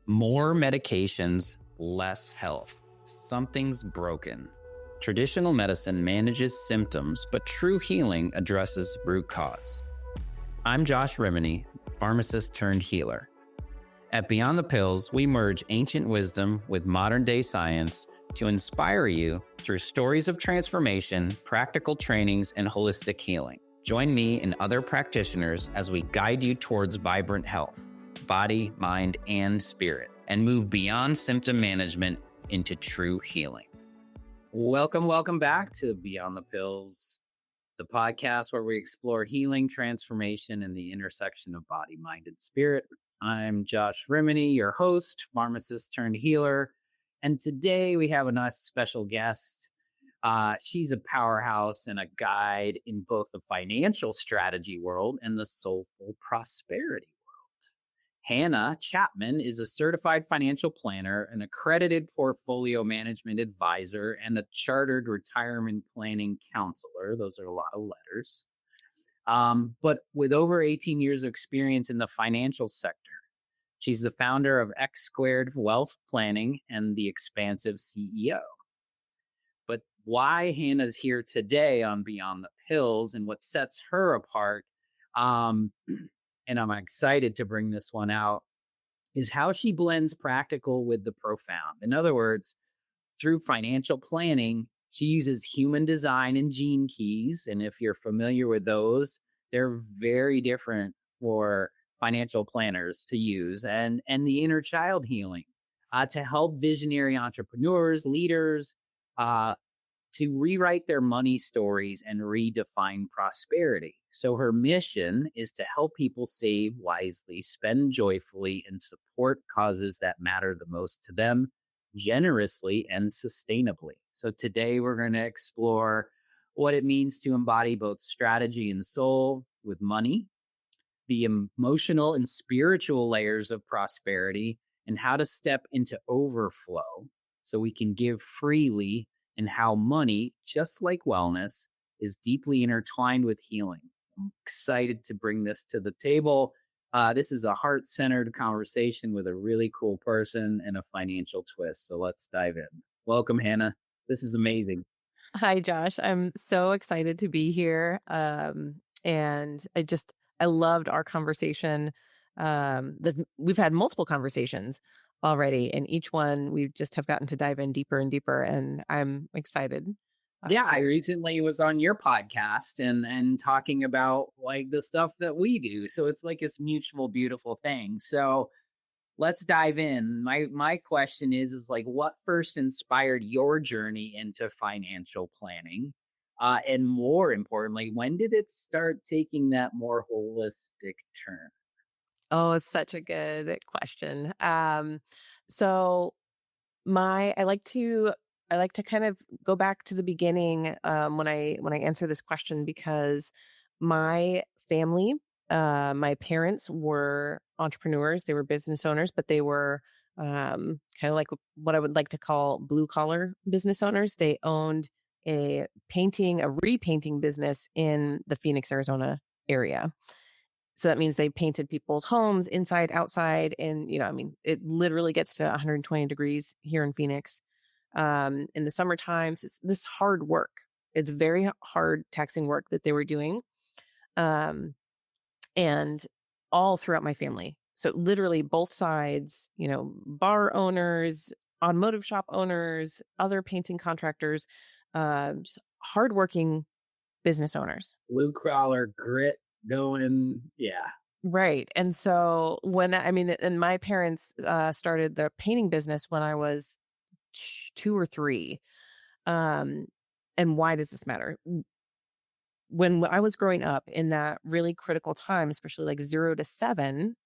More medications, less health. Something's broken. Traditional medicine manages symptoms, but true healing addresses root cause. I'm Josh Rimini, pharmacist turned healer. At Beyond the Pills, we merge ancient wisdom with modern day science to inspire you through stories of transformation, practical trainings, and holistic healing. Join me and other practitioners as we guide you towards vibrant health, body, mind, and spirit, and move beyond symptom management into true healing. Welcome back to Beyond the Pills, the podcast where we explore healing, transformation, and the intersection of body, mind, and spirit. I'm Josh Rimini, your host, pharmacist turned healer. And today we have a nice special guest. She's a powerhouse and a guide in both the financial strategy world and the soulful prosperity world. Hannah Chapman is a certified financial planner, an accredited portfolio management advisor, and a chartered retirement planning counselor. Those are a lot of letters. But with over 18 years of experience in the financial sector, she's the founder of X Squared Wealth Planning and the Expansive CEO. But why Hannah's here today on Beyond the Pills and what sets her apart, and I'm excited to bring this one out, is how she blends practical with the profound. In other words, through financial planning, she uses human design and gene keys. And if you're familiar with those, they're very different for financial planners to use, and the inner child healing to help visionary entrepreneurs, leaders, to rewrite their money stories and redefine prosperity. So her mission is to help people save wisely, spend joyfully, and support causes that matter the most to them, generously and sustainably. So today we're going to explore what it means to embody both strategy and soul with money, the emotional and spiritual layers of prosperity, and how to step into overflow so we can give freely, and how money, just like wellness, is deeply intertwined with healing. I'm excited to bring this to the table. This is a heart-centered conversation with a really cool person and a financial twist. So let's dive in. Welcome, Hannah. This is amazing. Hi, Josh. I'm so excited to be here. And I loved our conversation. We've had multiple conversations already, and each one we just have gotten to dive in deeper and deeper, and I'm excited. Yeah, I recently was on your podcast and talking about like the stuff that we do. So it's like this mutual, beautiful thing. So let's dive in. My question is like, what first inspired your journey into financial planning? And more importantly, when did it start taking that more holistic turn? Oh, it's such a good question. So I like to kind of go back to the beginning when I answer this question, because my family, my parents were entrepreneurs. They were business owners, but they were kind of like what I would like to call blue collar business owners. They owned a repainting business in the Phoenix, Arizona area. So that means they painted people's homes inside, outside, and it literally gets to 120 degrees here in Phoenix. In the summer times, it's this hard work. It's very hard, taxing work that they were doing, and all throughout my family. So literally both sides, bar owners, automotive shop owners, other painting contractors, just hardworking business owners. Blue collar grit going. Yeah. Right. And so and my parents started the painting business when I was 2 or 3. And why does this matter? When I was growing up in that really critical time, especially like 0 to 7,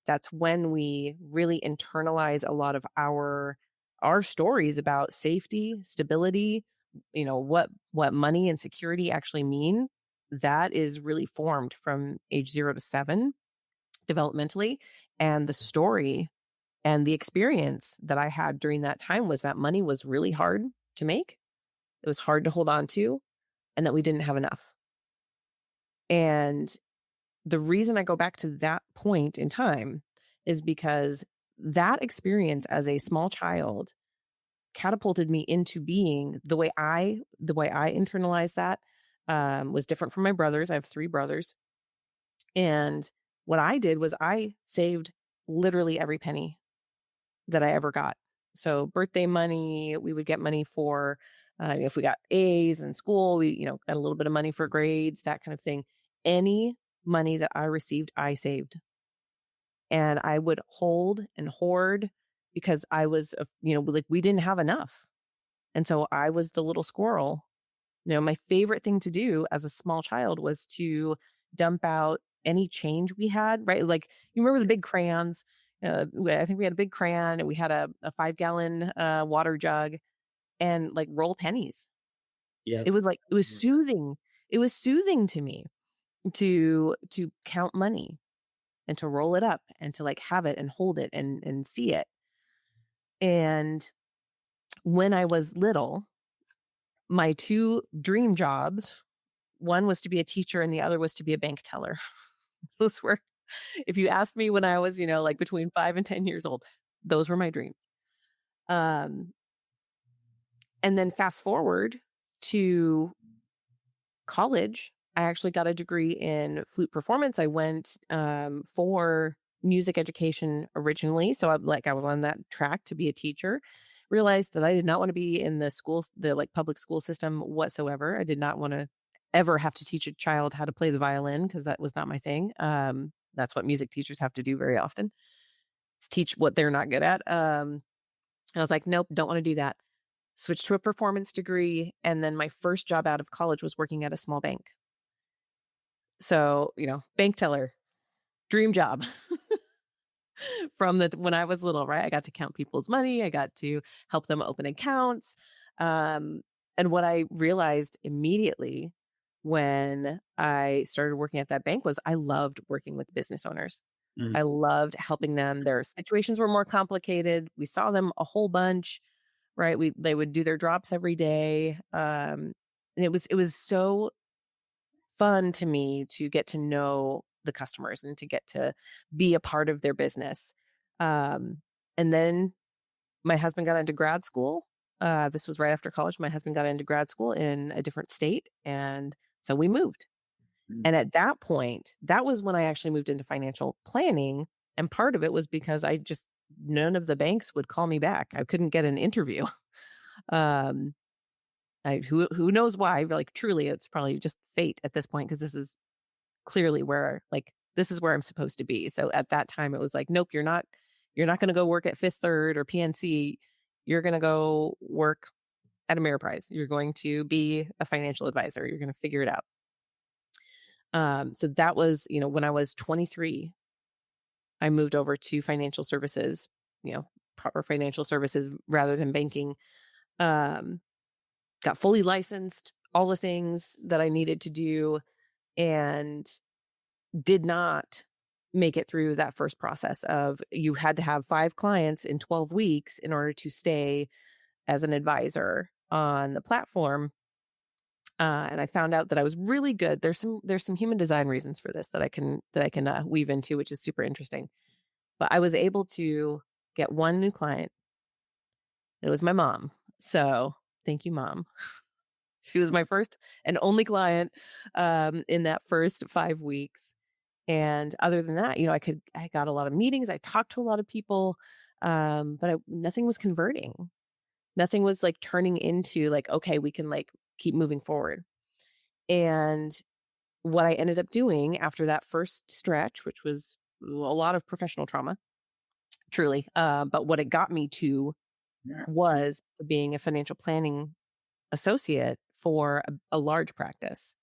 that's when we really internalize a lot of our stories about safety, stability, what money and security actually mean. That is really formed from age 0 to 7 developmentally. And the story and the experience that I had during that time was that money was really hard to make. It was hard to hold on to, and that we didn't have enough. And the reason I go back to that point in time is because that experience as a small child catapulted me into being the way I internalized that was different from my brothers. I have 3 brothers. And what I did was I saved literally every penny that I ever got. So birthday money, we would get money for if we got A's in school, we got a little bit of money for grades, that kind of thing. Any money that I received, I saved, and I would hold and hoard because I was, like we didn't have enough, and so I was the little squirrel. My favorite thing to do as a small child was to dump out any change we had, right? Like, you remember the big crayons? I think we had a big crayon and we had a 5-gallon water jug and like roll pennies. Yep. It was soothing. It was soothing to me to count money and to roll it up and to like have it and hold it and see it. And when I was little, my 2 dream jobs, one was to be a teacher and the other was to be a bank teller. Those were, if you asked me when I was, like between 5 and 10 years old, those were my dreams. Um, and then fast forward to college, I actually got a degree in flute performance. I went for music education originally. So I was on that track to be a teacher. Realized that I did not want to be in the like public school system whatsoever. I did not want to ever have to teach a child how to play the violin because that was not my thing. That's what music teachers have to do very often. Is teach what they're not good at. I was like, nope, don't want to do that. Switched to a performance degree. And then my first job out of college was working at a small bank. So, bank teller, dream job from when I was little, right? I got to count people's money. I got to help them open accounts. And what I realized immediately when I started working at that bank was I loved working with business owners. Mm. I loved helping them. Their situations were more complicated. We saw them a whole bunch, right? They would do their drops every day. And it was so fun to me to get to know the customers and to get to be a part of their business. And then my husband got into grad school. This was right after college. My husband got into grad school in a different state. And so we moved. And at that point, that was when I actually moved into financial planning. And part of it was because none of the banks would call me back. I couldn't get an interview. Um, who knows why? Like, truly, it's probably just fate at this point, because this is clearly this is where I'm supposed to be. So at that time, it was like, nope, you're not going to go work at Fifth Third or PNC. You're going to go work at Ameriprise. You're going to be a financial advisor. You're going to figure it out. So that was, when I was 23, I moved over to financial services, proper financial services rather than banking. Got fully licensed, all the things that I needed to do, and did not make it through that first process of you had to have 5 clients in 12 weeks in order to stay as an advisor on the platform. And I found out that I was really good. There's some human design reasons for this that I can weave into, which is super interesting. But I was able to get one new client. It was my mom. So thank you, Mom. She was my first and only client in that first 5 weeks. And other than that, I got a lot of meetings. I talked to a lot of people, but nothing was converting. Nothing was like turning into like, okay, we can like keep moving forward. And what I ended up doing after that first stretch, which was a lot of professional trauma, truly, but what it got me to was being a financial planning associate for a large practice.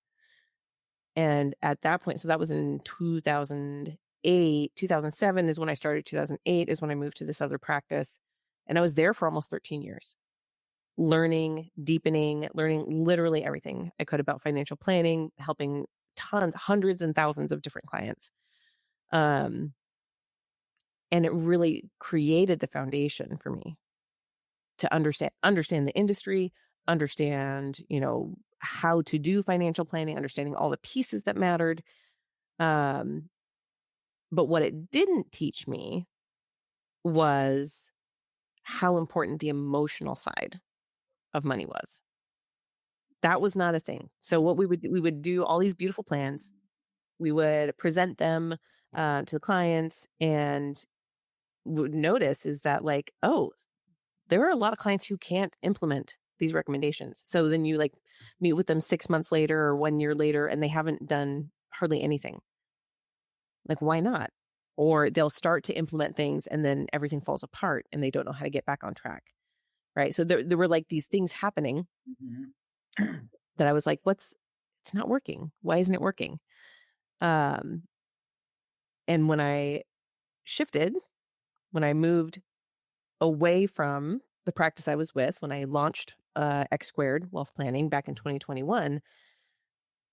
And at that point, so that was in 2008, 2007 is when I started. 2008 is when I moved to this other practice. And I was there for almost 13 years, learning, deepening, learning literally everything I could about financial planning, helping hundreds and thousands of different clients. And it really created the foundation for me to understand the industry, understand, how to do financial planning, understanding all the pieces that mattered. But what it didn't teach me was how important the emotional side of money was. That was not a thing. So what we would do all these beautiful plans. We would present them to the clients, and would notice is that like, oh, there are a lot of clients who can't implement these recommendations. So then you like meet with them 6 months later or 1 year later, and they haven't done hardly anything. Like, why not? Or they'll start to implement things and then everything falls apart and they don't know how to get back on track. Right. So there were like these things happening that I was like, it's not working. Why isn't it working? Um, and when I shifted, when I moved away from the practice I was with, when I launched X Squared Wealth Planning back in 2021,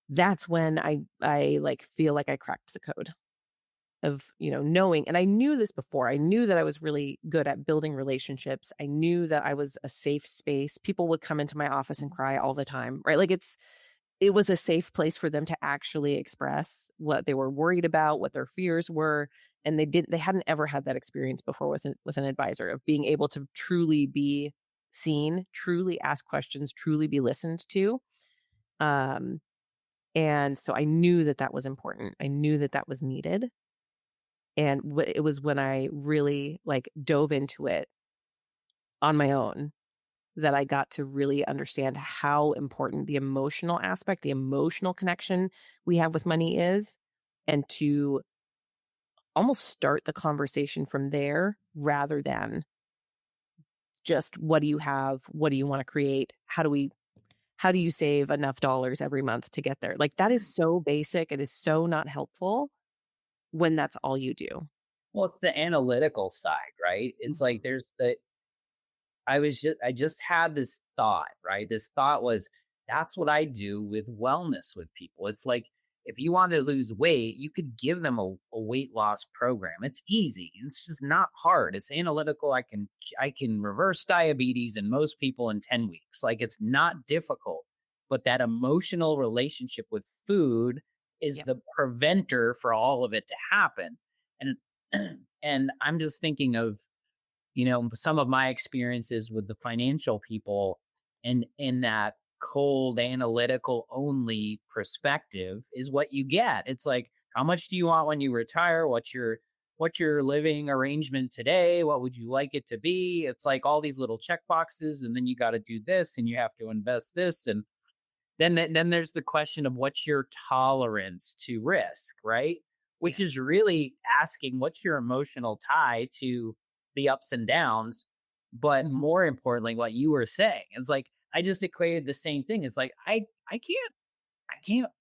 that's when I like feel like I cracked the code of, knowing. And I knew this before. I knew that I was really good at building relationships. I knew that I was a safe space. People would come into my office and cry all the time, right? Like it was a safe place for them to actually express what they were worried about, what their fears were. And they hadn't ever had that experience before with an advisor, of being able to truly be seen, truly ask questions, truly be listened to. And so I knew that was important. I knew that was needed. And it was when I really like dove into it on my own that I got to really understand how important the emotional aspect, the emotional connection we have with money is, and to almost start the conversation from there rather than just what do you have? What do you want to create? How do you save enough dollars every month to get there? Like, that is so basic. It is so not helpful when that's all you do. Well, it's the analytical side, right? It's like there's the I just had this thought, right? This thought was that's what I do with wellness with people. It's like if you want to lose weight, you could give them a weight loss program. It's easy. It's just not hard. It's analytical. I can reverse diabetes in most people in 10 weeks. Like, it's not difficult. But that emotional relationship with food is Yep. the preventer for all of it to happen. And and I'm just thinking of some of my experiences with the financial people, and in that cold analytical only perspective is what you get. It's like, how much do you want when you retire? What's your living arrangement today? What would you like it to be? It's like all these little check boxes, and then you got to do this and you have to invest this, and then there's the question of what's your tolerance to risk, right? Yeah. Which is really asking what's your emotional tie to the ups and downs. But more importantly, what you were saying, it's like I just equated the same thing. It's like I can't I can't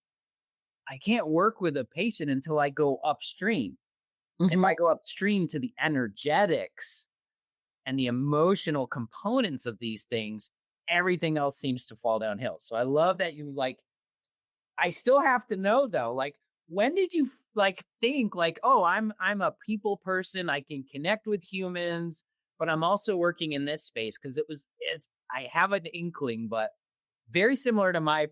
I can't work with a patient until I go upstream. If Mhm. I go upstream to the energetics and the emotional components of these things, everything else seems to fall downhill. So I love that you like I still have to know though, like when did you like think like, oh, I'm a people person, I can connect with humans, but I'm also working in this space because it's I have an inkling, but very similar to my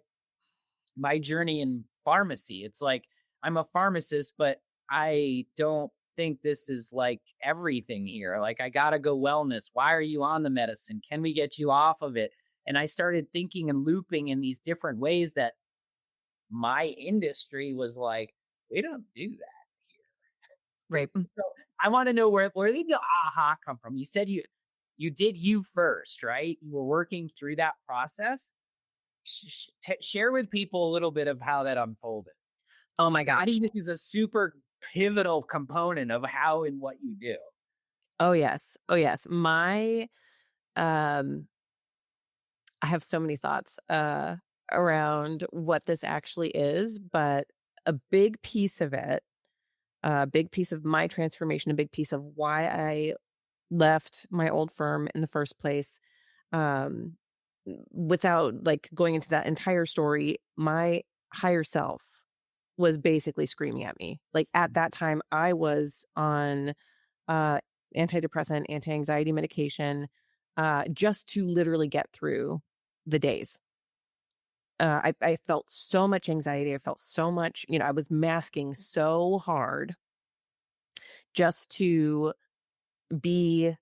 journey in pharmacy. It's like I'm a pharmacist, but I don't think this is like everything here. Like, I got to go wellness. Why are you on the medicine? Can we get you off of it? And I started thinking and looping in these different ways that my industry was like, we don't do that. Right. So I want to know where did the aha come from? You said you did you first, right? You were working through that process. Share with people a little bit of how that unfolded. Oh my I gosh. think this is a super pivotal component of how and what you do. Oh yes. Oh yes. Um I have so many thoughts around what this actually is, but a big piece of it, a big piece of my transformation, a big piece of why I left my old firm in the first place, um, without like going into that entire story, my higher self was basically screaming at me. Like, at that time, I was on uh, antidepressant, anti-anxiety medication, just to literally get through the days. I felt so much anxiety. I felt so much, I was masking so hard just to be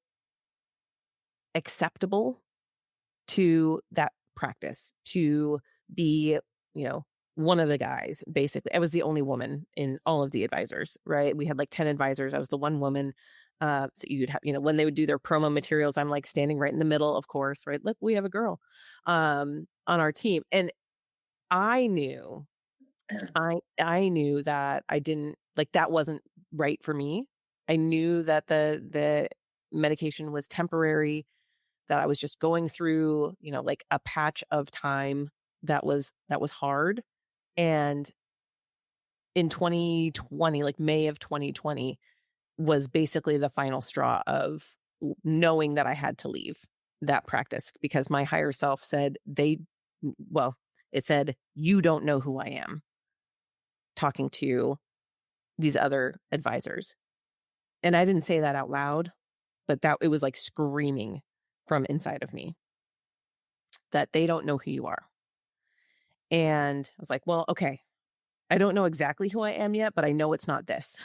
acceptable to that practice, to be, one of the guys, basically. I was the only woman in all of the advisors, right? We had like 10 advisors. I was the one woman. So you'd have, when they would do their promo materials, I'm like standing right in the middle, of course, right? Look, we have a girl on our team. And I knew, I knew that I didn't like that wasn't right for me. I knew that the medication was temporary, that I was just going through, like a patch of time that was hard. And in 2020, like May of 2020, was basically the final straw of knowing that I had to leave that practice because my higher self said it said, you don't know who I am, talking to these other advisors. And I didn't say that out loud, but that it was like screaming from inside of me that they don't know who you are. And I was like, well, okay, I don't know exactly who I am yet, but I know it's not this.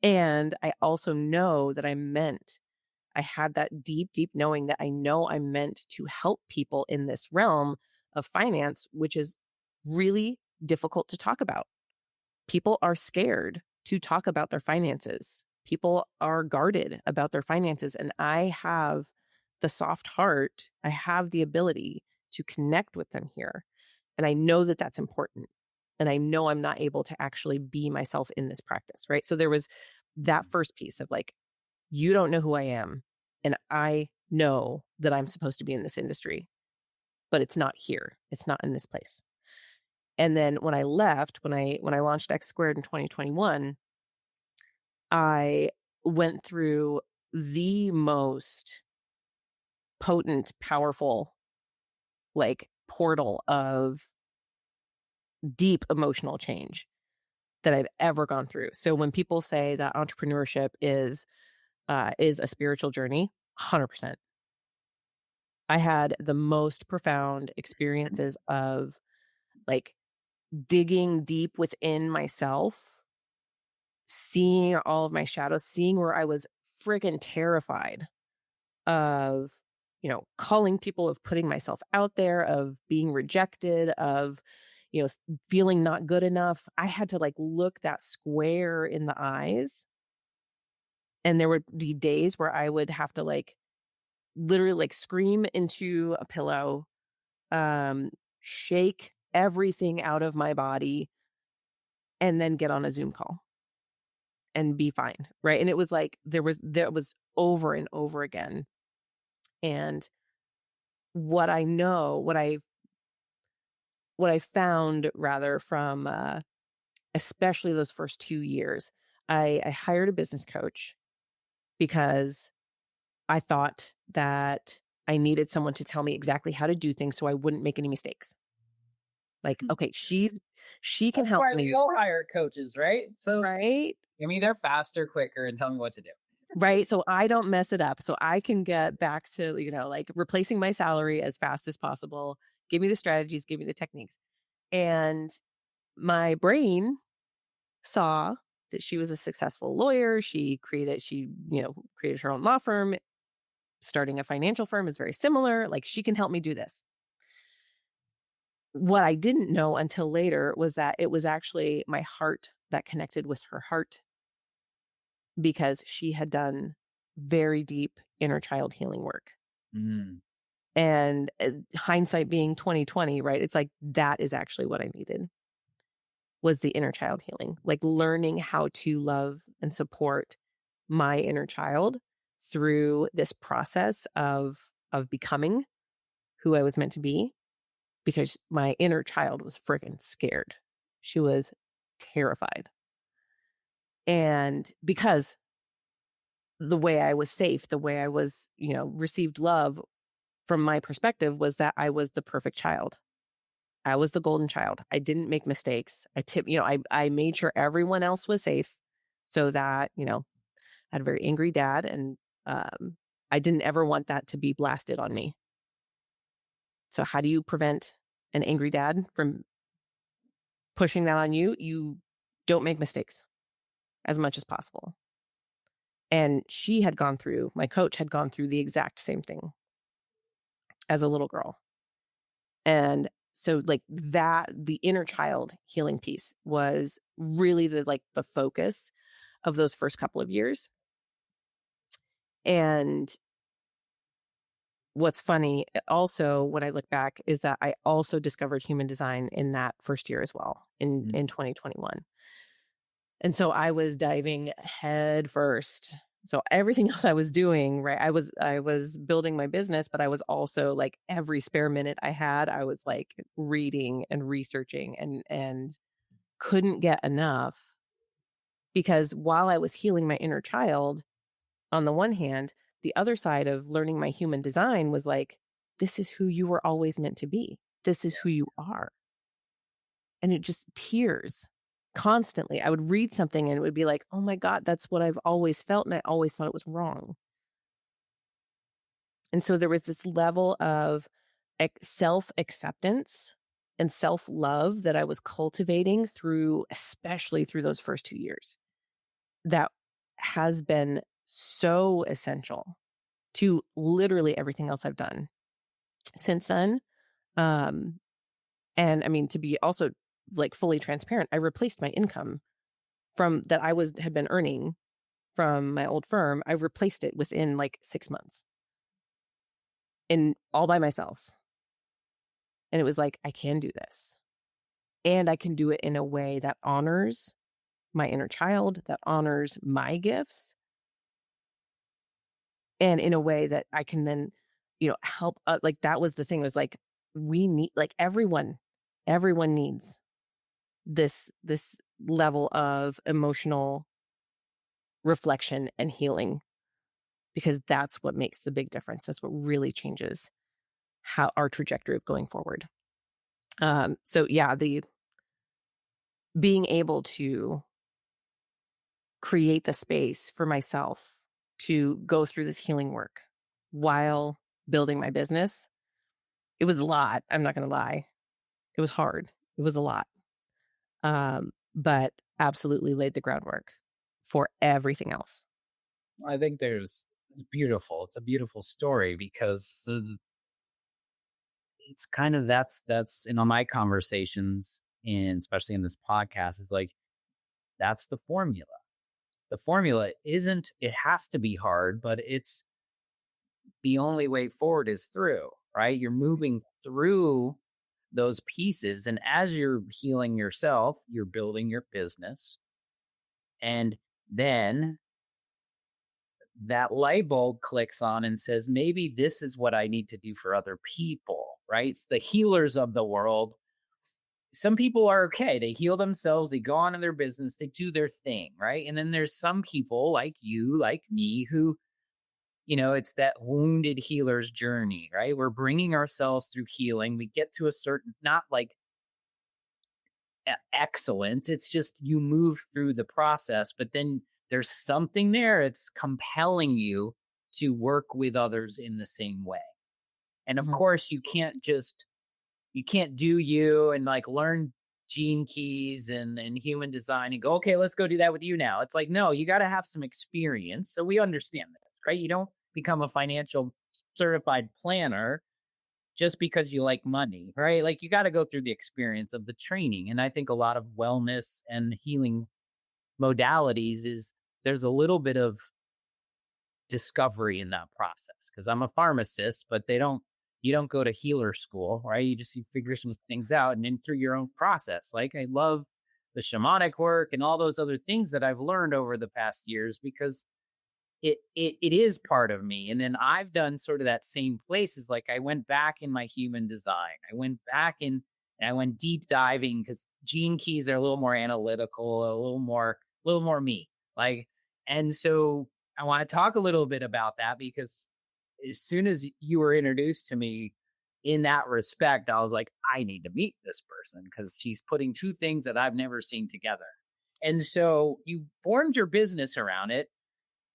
And I also know that I had that deep, deep knowing that I know I'm meant to help people in this realm of finance, which is really difficult to talk about. People are scared to talk about their finances. People are guarded about their finances. And I have the soft heart. I have the ability to connect with them here. And I know that that's important. And I know I'm not able to actually be myself in this practice, right? So there was that first piece of like, you don't know who I am. And I know that I'm supposed to be in this industry, but it's not here. It's not in this place. And then when I left, when I launched X Squared in 2021, I went through the most potent, powerful, like portal of deep emotional change that I've ever gone through. So when people say that entrepreneurship is a spiritual journey, 100%. I had the most profound experiences of like digging deep within myself, seeing all of my shadows, seeing where I was freaking terrified of, calling people, of putting myself out there, of being rejected, of, feeling not good enough. I had to like look that square in the eyes. And there would be days where I would have to like literally like scream into a pillow, shake everything out of my body, and then get on a Zoom call and be fine. Right. And it was like there was over and over again. And what I know, what I found rather from especially those first 2 years, I hired a business coach because I thought that I needed someone to tell me exactly how to do things so I wouldn't make any mistakes. Like, okay, she can help Why me. we all hire coaches, right? So Right. I mean, they're faster, quicker, and tell me what to do. Right. So I don't mess it up. So I can get back to, like replacing my salary as fast as possible. Give me the strategies, give me the techniques. And my brain saw that she was a successful lawyer. She created her own law firm. Starting a financial firm is very similar. Like she can help me do this. What I didn't know until later was that it was actually my heart that connected with her heart, because she had done very deep inner child healing work. Mm. And hindsight being 2020, right? It's like that is actually what I needed, was the inner child healing, like learning how to love and support my inner child through this process of becoming who I was meant to be, because my inner child was freaking scared. She was terrified. And because the way I was safe, the way I was, received love from my perspective was that I was the perfect child. I was the golden child. I didn't make mistakes. I made sure everyone else was safe so that, I had a very angry dad, and I didn't ever want that to be blasted on me. So how do you prevent an angry dad from pushing that on you? You don't make mistakes as much as possible. And my coach had gone through the exact same thing as a little girl. And so like that, the inner child healing piece was really the focus of those first couple of years. And what's funny also when I look back is that I also discovered human design in that first year as well in 2021. And so I was diving head first. So everything else I was doing, right? I was building my business, but I was also like every spare minute I had, I was like reading and researching and couldn't get enough, because while I was healing my inner child, on the one hand, the other side of learning my human design was like, this is who you were always meant to be. This is who you are. And it just tears constantly. I would read something and it would be like, oh my God, that's what I've always felt. And I always thought it was wrong. And so there was this level of self-acceptance and self-love that I was cultivating especially through those first 2 years, that has been so essential to literally everything else I've done since then. And I mean, to be also like fully transparent, I replaced my income had been earning from my old firm. I replaced it within like 6 months, and all by myself. And it was like, I can do this, and I can do it in a way that honors my inner child, that honors my gifts, and in a way that I can then, help. Like that was the thing, was like, we need, like everyone needs this level of emotional reflection and healing, because that's what makes the big difference. That's what really changes how our trajectory of going forward. So yeah, the being able to create the space for myself to go through this healing work while building my business, it was a lot. I'm not going to lie. It was hard. It was a lot. But absolutely laid the groundwork for everything else. I think it's beautiful. It's a beautiful story because it's kind of that's in all my conversations, and especially in this podcast, is like, that's the formula. The formula isn't, it has to be hard, but it's the only way forward is through, right? You're moving through those pieces. And as you're healing yourself, you're building your business. And then that light bulb clicks on and says, maybe this is what I need to do for other people, right? It's the healers of the world. Some people are okay. They heal themselves. They go on in their business. They do their thing, right? And then there's some people like you, like me, who, it's that wounded healer's journey, right? We're bringing ourselves through healing. We get to a certain, not like excellence. It's just you move through the process, but then there's something there. It's compelling you to work with others in the same way. And of course, you can't do you and like learn gene keys and human design and go, okay, let's go do that with you now. It's like, no, you got to have some experience. So we understand this, right? You don't become a financial certified planner just because you like money, right? Like you got to go through the experience of the training. And I think a lot of wellness and healing modalities there's a little bit of discovery in that process, because I'm a pharmacist, but you don't go to healer school, right? You figure some things out and then through your own process. Like I love the shamanic work and all those other things that I've learned over the past years, because it is part of me. And then I've done sort of that same places. Like I went back in my human design. I went back and I went deep diving, because gene keys are a little more analytical, a little more me. Like, and so I want to talk a little bit about that, because as soon as you were introduced to me in that respect, I was like, I need to meet this person, because she's putting two things that I've never seen together. And so you formed your business around it.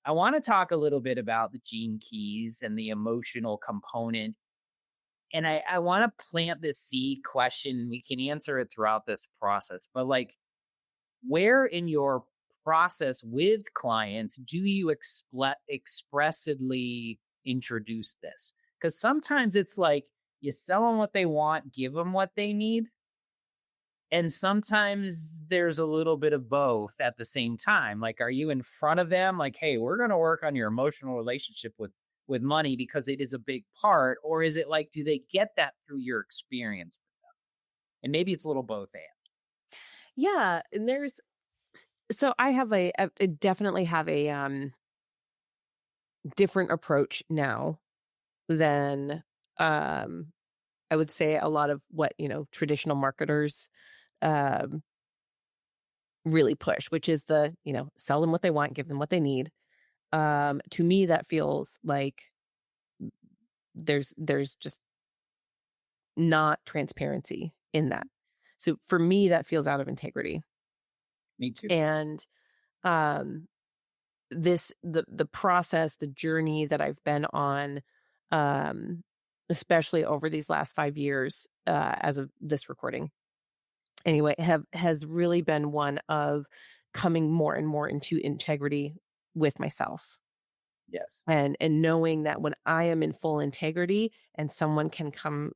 I want to talk a little bit about the gene keys and the emotional component. And I want to plant this seed question. We can answer it throughout this process, but like, where in your process with clients do you expressively introduce this? Because sometimes it's like you sell them what they want, give them what they need. And sometimes there's a little bit of both at the same time. Like, are you in front of them? Like, hey, we're going to work on your emotional relationship with money because it is a big part. Or is it like, do they get that through your experience? And maybe it's a little both and. Yeah, and so I have I definitely have a different approach now than um I would say a lot of what, traditional marketers um really push, which is sell them what they want, give them what they need. To me that feels like there's just not transparency in that. So for me that feels out of integrity. Me too. And um the process, the journey that I've been on, um, especially over these last 5 years, as of this recording, anyway, has really been one of coming more and more into integrity with myself, Yes. and knowing that when I am in full integrity and someone can come,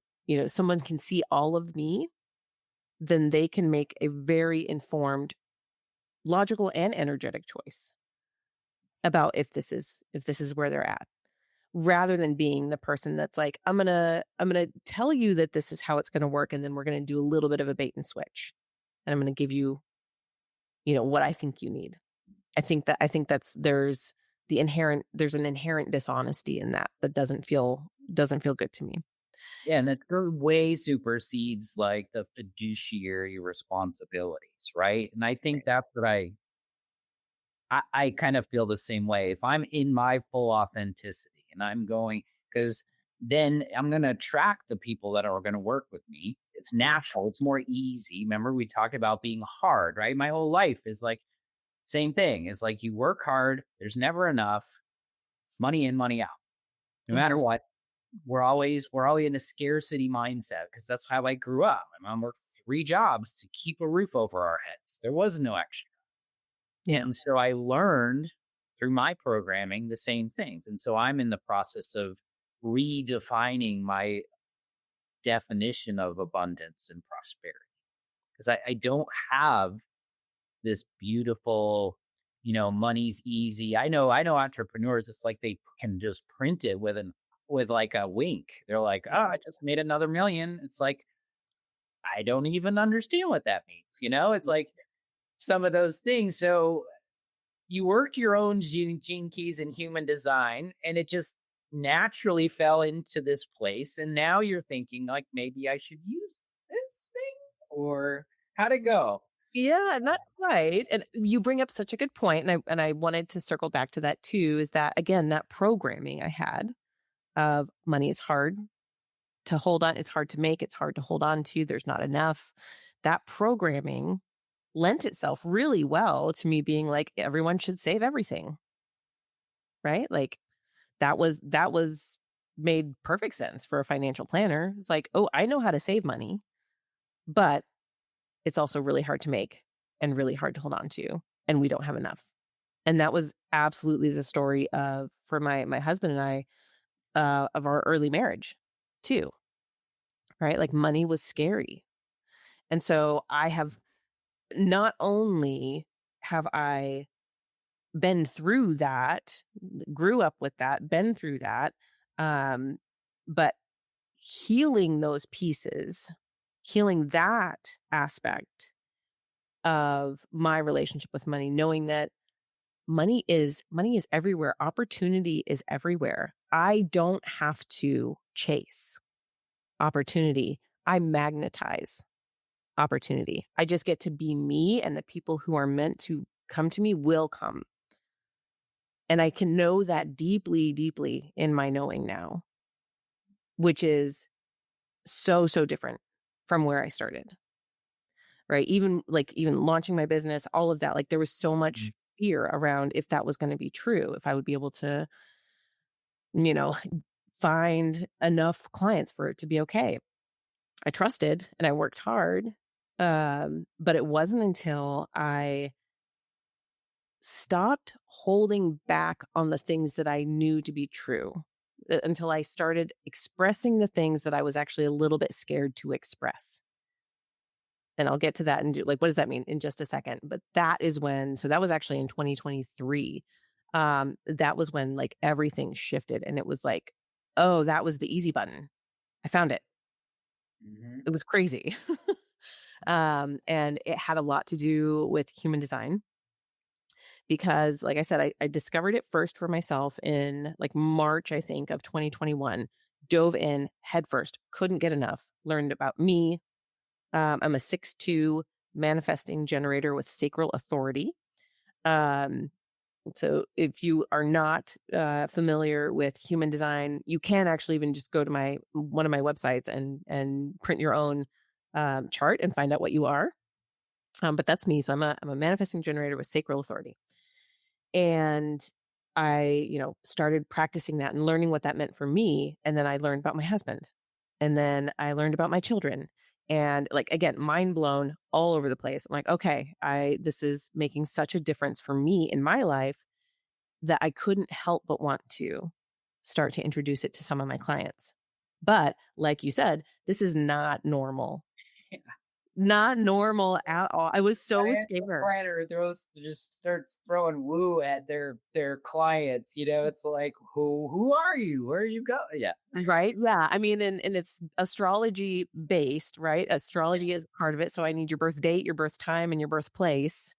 someone can see all of me, then they can make a very informed, logical, and energetic choice about if this is where they're at, rather than being the person that's like, I'm gonna tell you that this is how it's gonna work, and then we're gonna do a little bit of a bait and switch, and I'm gonna give you, what I think you need. I think that's there's an inherent dishonesty in that doesn't feel good to me. Yeah, and it way supersedes like the fiduciary responsibilities, right? And I think that's what I kind of feel the same way. If I'm in my full authenticity and I'm going, because then I'm going to attract the people that are going to work with me. It's natural. It's more easy. Remember, we talked about being hard, right? My whole life is like same thing. It's like you work hard. There's never enough money in, money out, no matter Mhm. what. We're always in a scarcity mindset because that's how I grew up. My mom worked 3 jobs to keep a roof over our heads. There was no extra. Yeah. And so I learned through my programming the same things. And so I'm in the process of redefining my definition of abundance and prosperity because I don't have this beautiful, money's easy. I know entrepreneurs, it's like they can just print it with like a wink. They're like, oh, I just made another million. It's like, I don't even understand what that means. It's like some of those things. So you worked your own gene keys in human design and it just naturally fell into this place. And now you're thinking like, maybe I should use this thing or how'd it go? Yeah, not quite. And you bring up such a good point, and I wanted to circle back to that too, is that again, that programming I had of money is hard to hold on, it's hard to make, it's hard to hold on to, there's not enough. That programming lent itself really well to me being like, everyone should save everything, right? Like that was made perfect sense for a financial planner. It's like, oh, I know how to save money, but it's also really hard to make and really hard to hold on to, and we don't have enough. And that was absolutely the story of for my husband and I, of our early marriage too, right? Like money was scary. And so I have not only have I been through that, grew up with that, been through that, um, but healing those pieces, healing that aspect of my relationship with money, knowing that money is everywhere. Opportunity is everywhere. I don't have to chase opportunity. I magnetize opportunity. I just get to be me, and the people who are meant to come to me will come. And I can know that deeply, deeply in my knowing now, which is so, so different from where I started. Right. Even launching my business, all of that, like there was so much fear around if that was going to be true, if I would be able to, you know, find enough clients for it to be okay. I trusted and I worked hard. But it wasn't until I stopped holding back on the things that I knew to be true until I started expressing the things that I was actually a little bit scared to express. And I'll get to that and like, what does that mean in just a second? But that is when, so that was actually in 2023. That was when like everything shifted and it was like, oh, that was the easy button. I found it. It was crazy. And it had a lot to do with human design because, like I said, I discovered it first for myself in like March, I think, of 2021. Dove in headfirst, couldn't get enough, learned about me. I'm a 6'2" manifesting generator with sacral authority. So if you are not familiar with human design, you can actually even just go to one of my websites and print your own chart and find out what you are. But that's me. So I'm a manifesting generator with sacral authority. And I, started practicing that and learning what that meant for me. And then I learned about my husband. And then I learned about my children. And like, again, mind blown all over the place. I'm like, okay, this is making such a difference for me in my life that I couldn't help but want to start to introduce it to some of my clients. But like you said, this is not normal. Yeah. Not normal at all. I was so scared. Planner just starts throwing woo at their clients. It's like, who are you? Where are you going? Yeah. Right. Yeah. I mean, and it's astrology based, right? Astrology is part of it. So I need your birth date, your birth time, and your birthplace.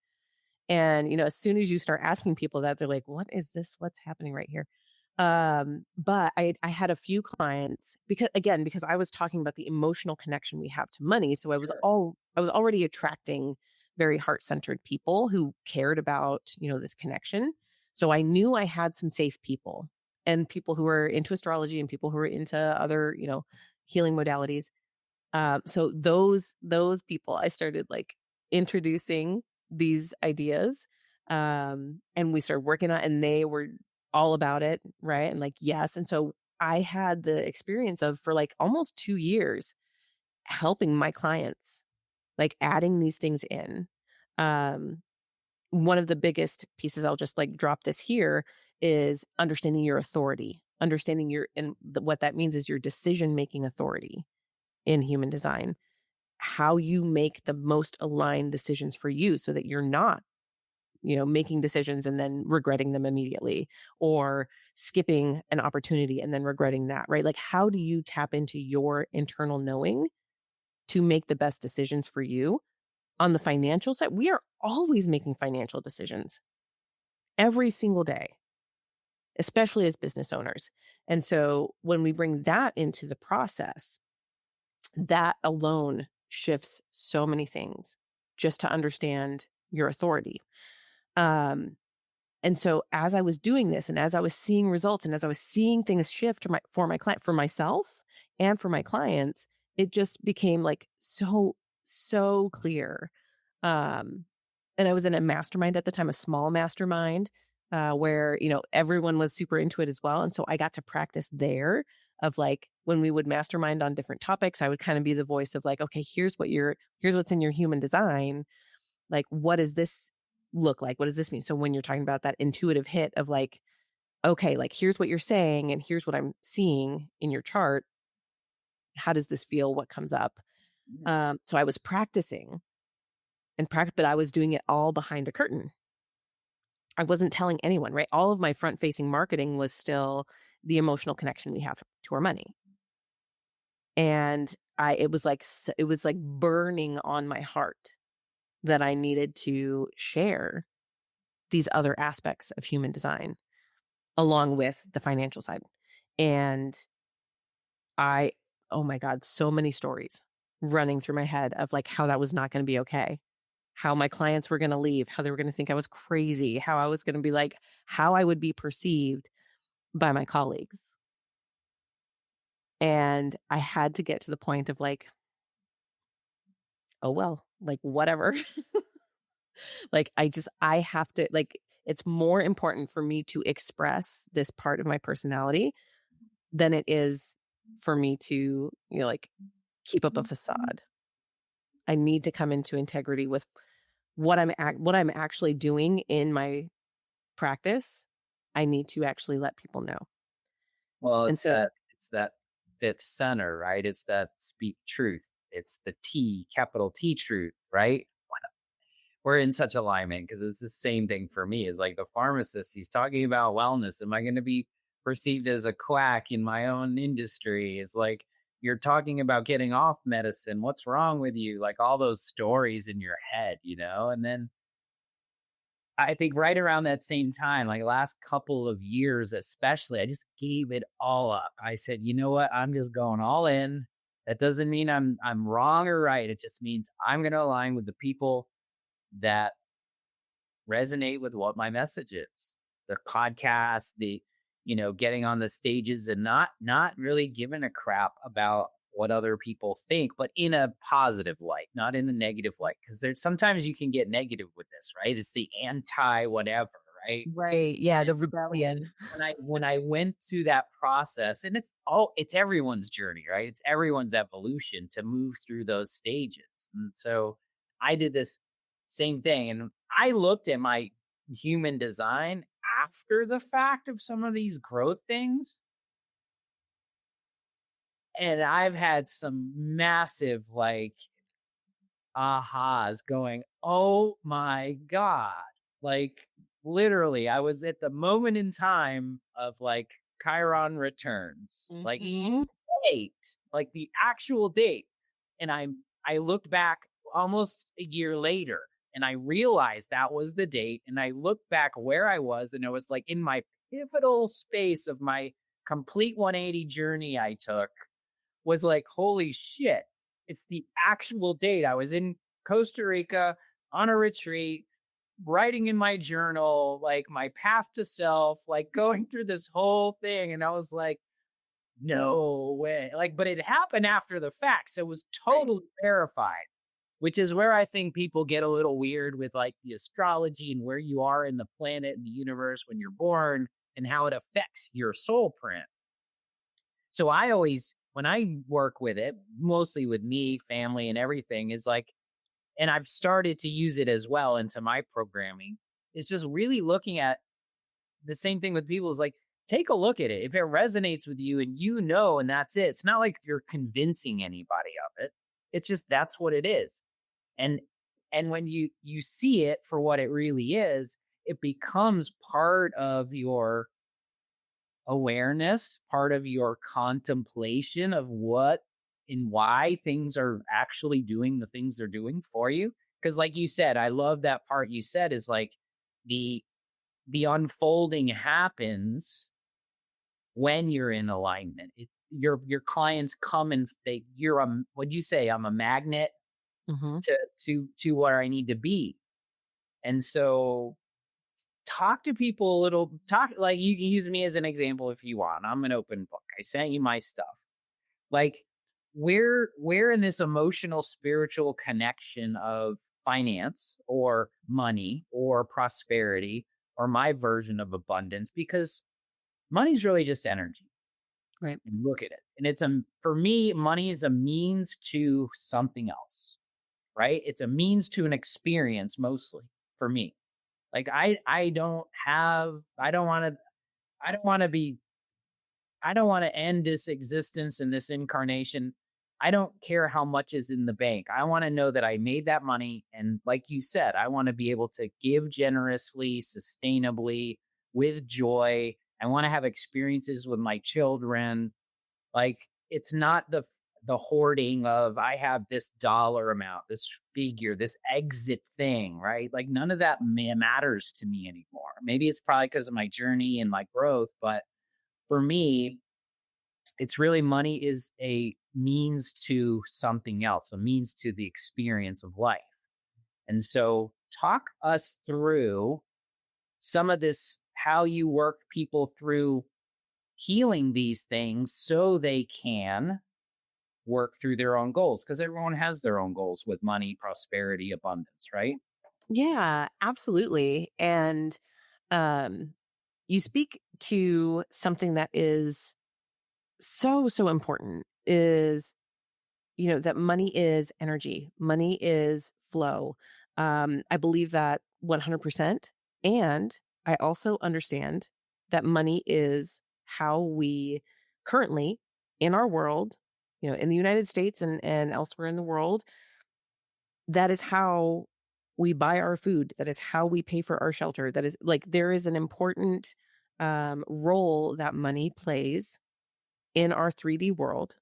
And, as soon as you start asking people that, they're like, what is this? What's happening right here? But I had a few clients because I was talking about the emotional connection we have to money. So I was already attracting very heart-centered people who cared about, this connection. So I knew I had some safe people and people who were into astrology and people who were into other, healing modalities. So those people I started like introducing these ideas. And we started working on it and they were all about it. Right. And like, yes. And so I had the experience of for like almost 2 years helping my clients, like adding these things in. One of the biggest pieces, I'll just like drop this here, is understanding your authority, understanding what that means is your decision-making authority in human design, how you make the most aligned decisions for you so that you're not making decisions and then regretting them immediately or skipping an opportunity and then regretting that, right? Like, how do you tap into your internal knowing to make the best decisions for you? On the financial side, we are always making financial decisions every single day, especially as business owners. And so when we bring that into the process, that alone shifts so many things just to understand your authority. And so as I was doing this and as I was seeing results and as I was seeing things shift for my client, for myself and for my clients, it just became like so clear. And I was in a mastermind at the time, a small mastermind, where, everyone was super into it as well. And so I got to practice there of like, when we would mastermind on different topics, I would kind of be the voice of like, okay, here's what's in your human design. Like, what does this look like? What does this mean? So when you're talking about that intuitive hit of like, okay, like here's what you're saying and here's what I'm seeing in your chart. How does this feel? What comes up? So I was practicing but I was doing it all behind a curtain. I wasn't telling anyone, right? All of my front facing marketing was still the emotional connection we have to our money. And it was like burning on my heart that I needed to share these other aspects of human design along with the financial side. And oh my God, so many stories running through my head of like how that was not going to be okay, how my clients were going to leave, how they were going to think I was crazy, how I was going to be like, how I would be perceived by my colleagues. And I had to get to the point of like, oh, well, like whatever. Like, I have to, like, it's more important for me to express this part of my personality than it is for me to, like keep up a facade. I need to come into integrity with what I'm actually doing in my practice, I need to actually let people know. Well, And so, it's that fifth center, right? It's that speak truth. It's the T, capital T truth, right? We're in such alignment because it's the same thing for me. Is like the pharmacist, he's talking about wellness. Am I going to be perceived as a quack in my own industry? It's like you're talking about getting off medicine. What's wrong with you? Like all those stories in your head, And then I think right around that same time, like last couple of years, especially, I just gave it all up. I said, you know what? I'm just going all in. That doesn't mean I'm wrong or right. It just means I'm going to align with the people that resonate with what my message is. The podcast, getting on the stages and not really giving a crap about what other people think, but in a positive light, not in a negative light. Because there's sometimes you can get negative with this, right? It's the anti whatever, right? right. Yeah. The rebellion. When I went through that process, and it's everyone's journey, right? It's everyone's evolution to move through those stages. And so I did this same thing. And I looked at my human design after the fact of some of these growth things. And I've had some massive ahas going, oh my God. Like literally, I was at the moment in time of like Chiron returns, like date, like the actual date. And I looked back almost a year later and I realized that was the date. And I looked back where I was, and it was like in my pivotal space of my complete 180 journey I took, was like, holy shit, it's the actual date. I was in Costa Rica on a retreat, writing in my journal, like my path to self, like going through this whole thing. And I was like, no way. Like, but it happened after the fact. So it was totally verified, which is where I think people get a little weird with like the astrology and where you are in the planet and the universe when you're born and how it affects your soul print. So I always, when I work with it, mostly with me, family, and everything, is like, and I've started to use it as well into my programming, is just really looking at the same thing with people is like, take a look at it. If it resonates with you and and that's it. It's not like you're convincing anybody of it. It's just, that's what it is. And when you see it for what it really is, it becomes part of your awareness, part of your contemplation of what and why things are actually doing the things they're doing for you. Because like you said, I love that part you said is like the unfolding happens when you're in alignment. Your clients come and what'd you say? I'm a magnet to where I need to be. And so talk to people a little, like you can use me as an example if you want. I'm an open book. I sent you my stuff. Like we're in this emotional, spiritual connection of finance or money or prosperity or my version of abundance, because money's really just energy. Right. And look at it. And for me, money is a means to something else, right? It's a means to an experience mostly for me. Like I don't want to end this existence in this incarnation. I don't care how much is in the bank. I want to know that I made that money. And like you said, I want to be able to give generously, sustainably, with joy. I want to have experiences with my children. Like it's not the hoarding of I have this dollar amount, this figure, this exit thing, right? Like none of that matters to me anymore. Maybe it's probably because of my journey and my growth, but for me, it's really money is a means to something else, a means to the experience of life. And so talk us through some of this, how you work people through healing these things so they can work through their own goals, because everyone has their own goals with money, prosperity, abundance, right? Yeah, absolutely. And you speak to something that is so important, is that money is energy, money is flow. I believe that 100%. And I also understand that money is how we currently in our world, in the United States and elsewhere in the world, that is how we buy our food. That is how we pay for our shelter. That is like there is an important role that money plays in our 3D world.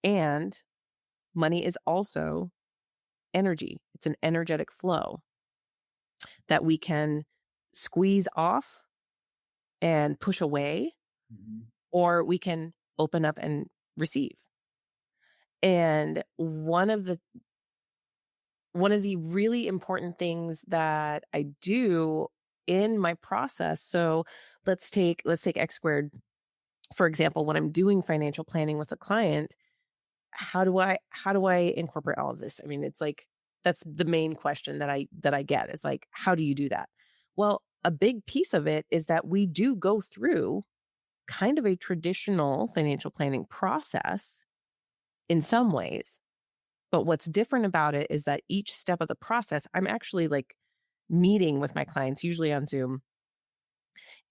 And money is also energy. It's an energetic flow that we can squeeze off and push away, or we can open up and receive. And one of the really important things that I do in my process. So let's take X squared, for example. When I'm doing financial planning with a client, how do I incorporate all of this? I mean, it's like that's the main question that I get is like, how do you do that? Well, a big piece of it is that we do go through kind of a traditional financial planning process in some ways. But what's different about it is that each step of the process, I'm actually like meeting with my clients, usually on Zoom,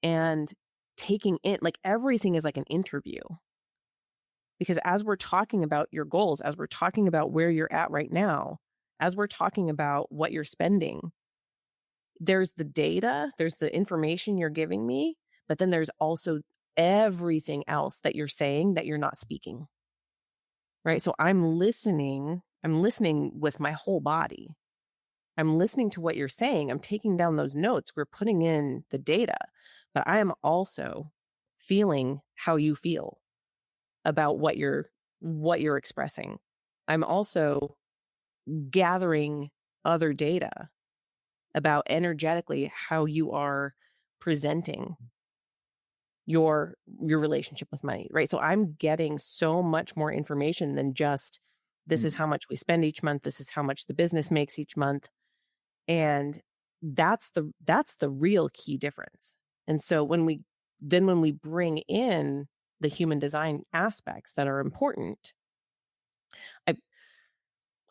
and taking in like everything is like an interview. Because as we're talking about your goals, as we're talking about where you're at right now, as we're talking about what you're spending, there's the data, there's the information you're giving me, but then there's also everything else that you're saying that you're not speaking. Right? So I'm listening with my whole body. I'm listening to what you're saying. I'm taking down those notes. We're putting in the data, but I am also feeling how you feel about what you're expressing. I'm also gathering other data about energetically how you are presenting your relationship with money, right? So I'm getting so much more information than just this is how much we spend each month, this is how much the business makes each month. And that's the real key difference. And so when we bring in the human design aspects that are important,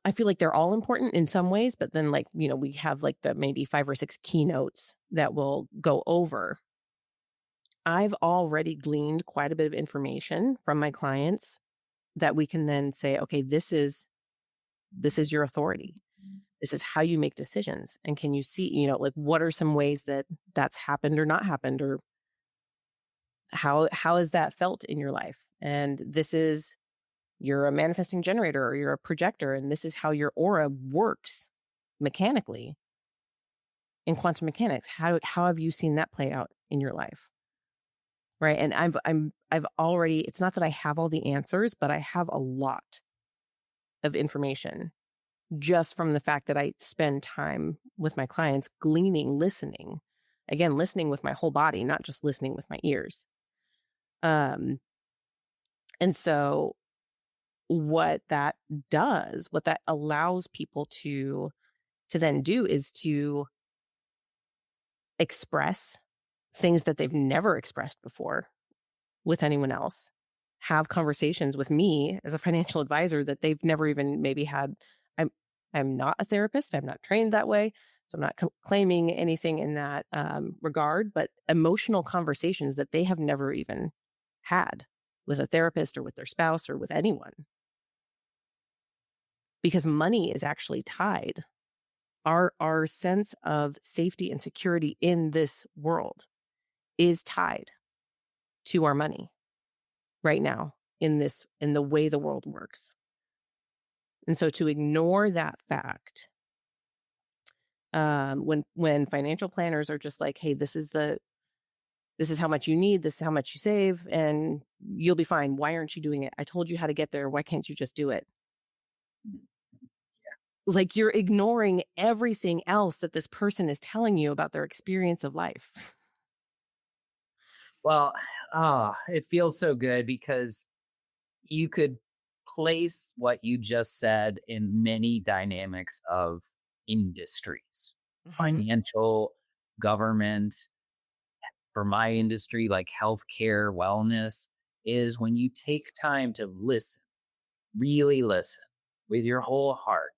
I feel like they're all important in some ways, but then like, we have like the maybe 5 or 6 keynotes that we'll go over. I've already gleaned quite a bit of information from my clients that we can then say, okay, this is your authority. This is how you make decisions. And can you see, like what are some ways that that's happened or not happened, or how has that felt in your life? And you're a manifesting generator or you're a projector, and this is how your aura works mechanically in quantum mechanics. How have you seen that play out in your life? Right. And I've already, it's not that I have all the answers, but I have a lot of information just from the fact that I spend time with my clients, gleaning, listening with my whole body, not just listening with my ears. And so what that allows people to then do is to express things that they've never expressed before with anyone else, have conversations with me as a financial advisor that they've never even maybe had. I'm not a therapist. I'm not trained that way. So I'm not claiming anything in that regard, but emotional conversations that they have never even had with a therapist or with their spouse or with anyone. Because money is actually tied. Our sense of safety and security in this world is tied to our money right now in the way the world works. And so to ignore that fact, when financial planners are just like, hey, this is how much you need, this is how much you save, and you'll be fine. Why aren't you doing it? I told you how to get there. Why can't you just do it? Like you're ignoring everything else that this person is telling you about their experience of life. Well, it feels so good because you could place what you just said in many dynamics of industries, financial, government. For my industry, like healthcare, wellness, is when you take time to listen, really listen with your whole heart.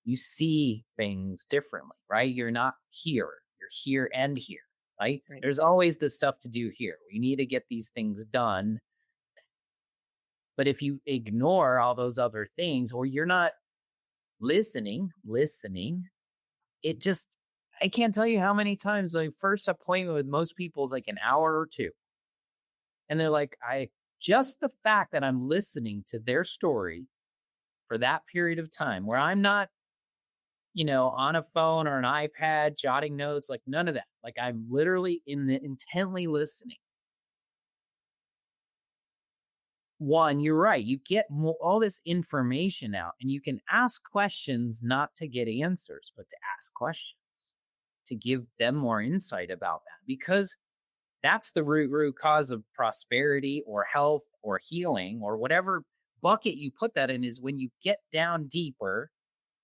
You see things differently, right? You're not here, you're You're here and here, right? Right. There's always the stuff to do here. We need to get these things done. But if you ignore all those other things, or you're not listening, it just, I can't tell you how many times my first appointment with most people is like an hour or two. And they're like, just the fact that I'm listening to their story for that period of time where I'm not, on a phone or an iPad jotting notes, like none of that. Like I'm literally intently listening. One, you're right. You get all this information out, and you can ask questions not to get answers, but to ask questions to give them more insight about that, because that's the root cause of prosperity or health or healing or whatever bucket you put that in, is when you get down deeper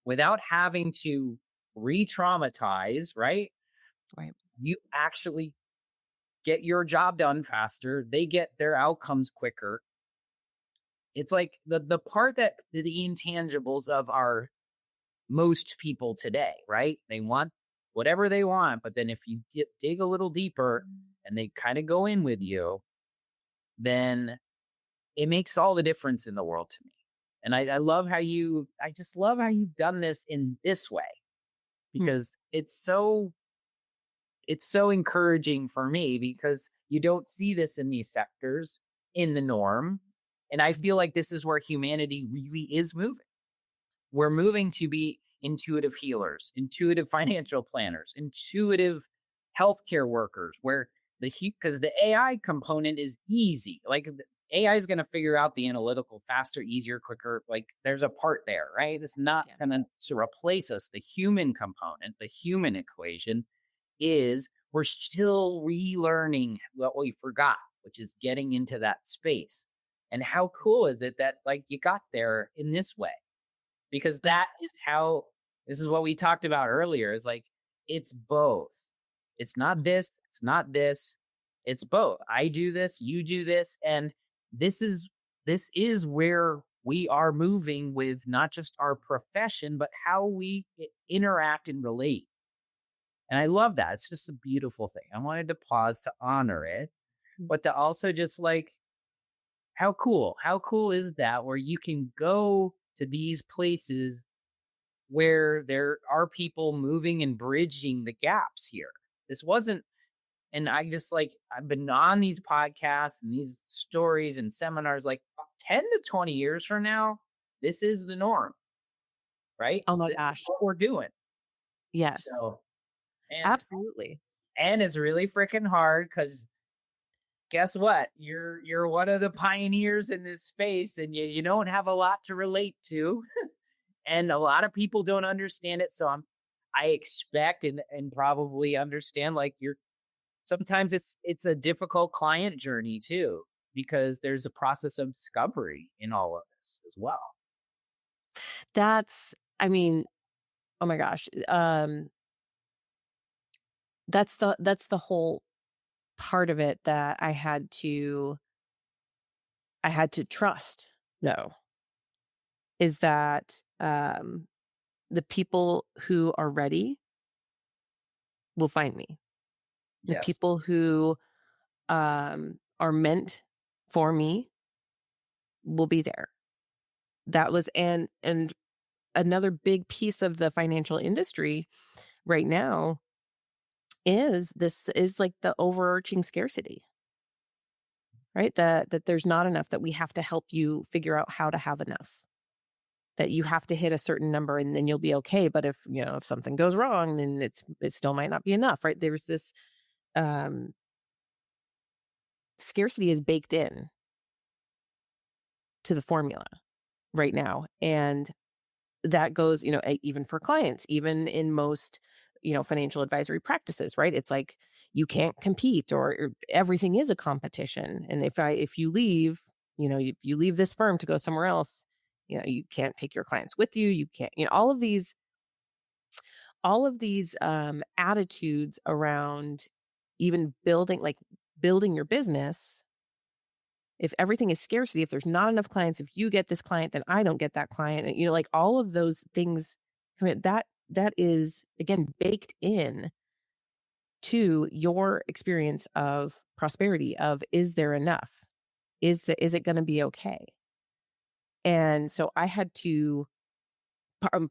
without having to re-traumatize, right? Right. You actually get your job done faster. They get their outcomes quicker. It's like the part that the intangibles of our most people today, right? They want whatever they want, but then if you dig a little deeper and they kind of go in with you, then it makes all the difference in the world to me. And I just love how you've done this in this way, because it's so encouraging for me, because you don't see this in these sectors in the norm. And I feel like this is where humanity really is moving. We're moving to be intuitive healers, intuitive financial planners, intuitive healthcare workers, where because the AI component is easy. Like AI is going to figure out the analytical faster, easier, quicker. Like there's a part there, right? It's not going to replace us. The human component, the human equation is we're still relearning what we forgot, which is getting into that space. And how cool is it that like you got there in this way? Because this is what we talked about earlier, is like, it's both. It's not this, it's not this, it's both. I do this, you do this. And this is where we are moving with not just our profession, but how we interact and relate. And I love that. It's just a beautiful thing. I wanted to pause to honor it, but to also just like, how cool is that, where you can go to these places where there are people moving and bridging the gaps here. This wasn't, and I just like, I've been on these podcasts and these stories and seminars, like 10 to 20 years from now, this is the norm, right? Oh my This is gosh. what we're doing. Yes. So, Absolutely. And it's really freaking hard, because guess what? You're one of the pioneers in this space, and you don't have a lot to relate to. And a lot of people don't understand it. So I expect and probably understand, like, sometimes it's a difficult client journey too, because there's a process of discovery in all of this as well. I mean, oh my gosh. That's the whole part of it that I had to trust, though, is that the people who are ready will find me. The Yes. people who are meant for me will be there. That was and another big piece of the financial industry right now is like the overarching scarcity, right? That there's not enough, that we have to help you figure out how to have enough, that you have to hit a certain number and then you'll be okay. But if something goes wrong, then it still might not be enough, right? There's this scarcity is baked in to the formula right now. And that goes, even for clients, even in most, financial advisory practices, right? It's like, you can't compete, or everything is a competition. And if you leave, if you leave this firm to go somewhere else, you can't take your clients with you. You can't, all of these attitudes around even building your business. If everything is scarcity, if there's not enough clients, if you get this client, then I don't get that client. And, like all of those things, that is, again, baked in to your experience of prosperity, of is there enough? Is it going to be okay? And so I had to,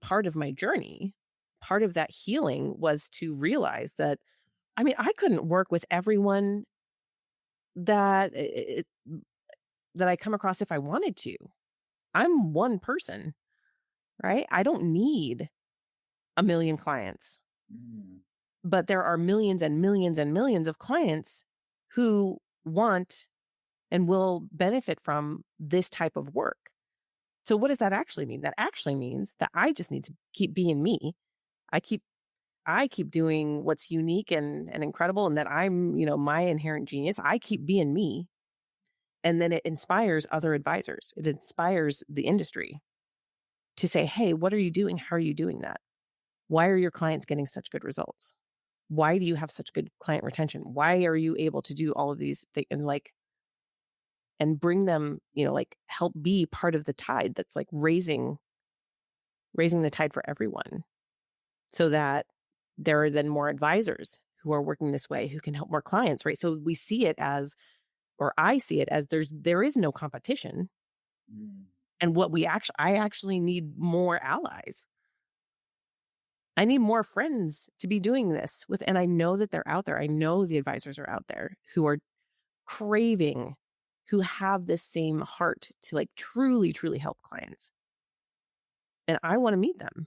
part of my journey, part of that healing was to realize that, I mean, I couldn't work with everyone that that I come across if I wanted to. I'm one person, right? I don't need a million clients, but there are millions and millions and millions of clients who want and will benefit from this type of work. So what does that actually mean? That actually means that I just need to keep being me. I keep doing what's unique and incredible, and that I'm, my inherent genius. I keep being me. And then it inspires other advisors. It inspires the industry to say, hey, what are you doing? How are you doing that? Why are your clients getting such good results? Why do you have such good client retention? Why are you able to do all of these things and bring them, help be part of the tide that's like raising the tide for everyone, so that there are then more advisors who are working this way who can help more clients, right? So we see it as, or I see it as, there is no competition. And I actually need more allies. I need more friends to be doing this with. And I know that they're out there. I know the advisors are out there who are craving, who have this same heart to like truly, truly help clients. And I want to meet them.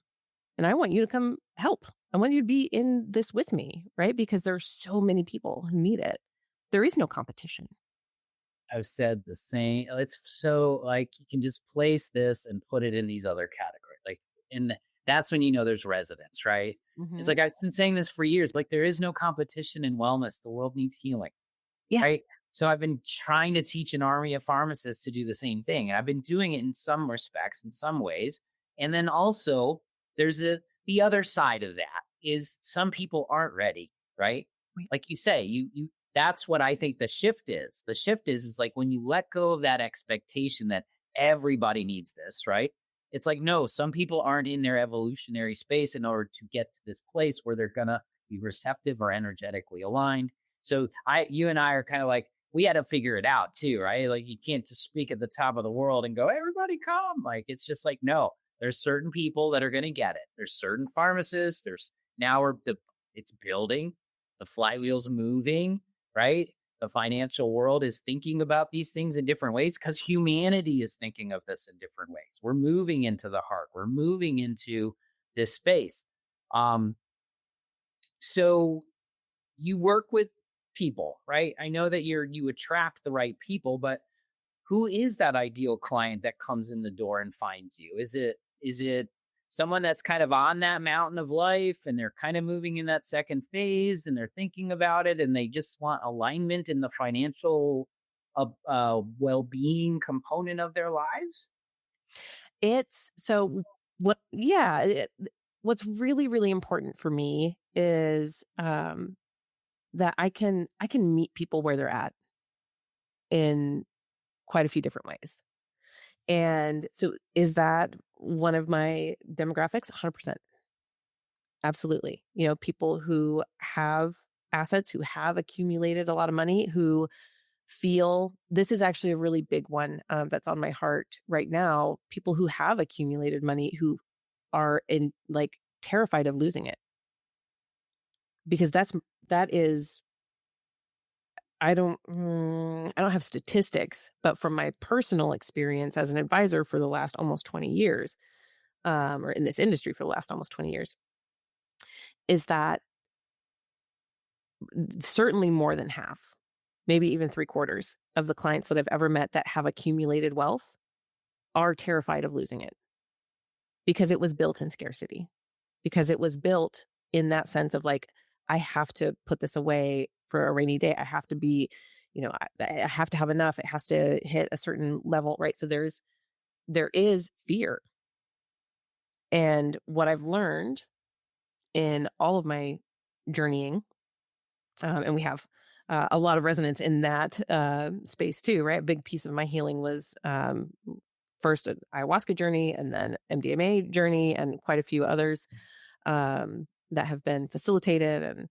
And I want you to come help. I want you to be in this with me, right? Because there's so many people who need it. There is no competition. I've said the same. It's so like you can just place this and put it in these other categories. Like, that's when there's resonance, right? Mm-hmm. It's like I've been saying this for years. Like, there is no competition in wellness. The world needs healing. Yeah. Right. So I've been trying to teach an army of pharmacists to do the same thing. And I've been doing it in some respects, in some ways. And then also there's the other side of that is some people aren't ready, right? Like you say, you that's what I think the shift is. The shift is like when you let go of that expectation that everybody needs this, right? It's like, no, some people aren't in their evolutionary space in order to get to this place where they're going to be receptive or energetically aligned. So you and I are kind of like, we had to figure it out too, right? Like you can't just speak at the top of the world and go, everybody come. Like, it's just like, no, there's certain people that are going to get it. There's certain pharmacists. It's building, the flywheel's moving, right? The financial world is thinking about these things in different ways because humanity is thinking of this in different ways. We're moving into the heart. We're moving into this space. So you work with people, right? I know that you attract the right people, but who is that ideal client that comes in the door and finds you? Is it someone that's kind of on that mountain of life and they're kind of moving in that second phase and they're thinking about it and they just want alignment in the financial well-being component of their lives? What's really, really important for me is that I can meet people where they're at in quite a few different ways. And so is that one of my demographics? 100%. Absolutely. People who have assets, who have accumulated a lot of money, who feel this is actually a really big one that's on my heart right now. People who have accumulated money who are terrified of losing it. Because that is, I don't have statistics, but from my personal experience as an advisor for the last almost 20 years, or in this industry for the last almost 20 years, is that certainly more than half, maybe even 3/4 of the clients that I've ever met that have accumulated wealth are terrified of losing it because it was built in scarcity, because it was built in that sense of like, I have to put this away for a rainy day. I have to be, I have to have enough. It has to hit a certain level, right? So there is fear. And what I've learned in all of my journeying, and we have a lot of resonance in that space too, right? A big piece of my healing was first an ayahuasca journey and then MDMA journey and quite a few others that have been facilitated. And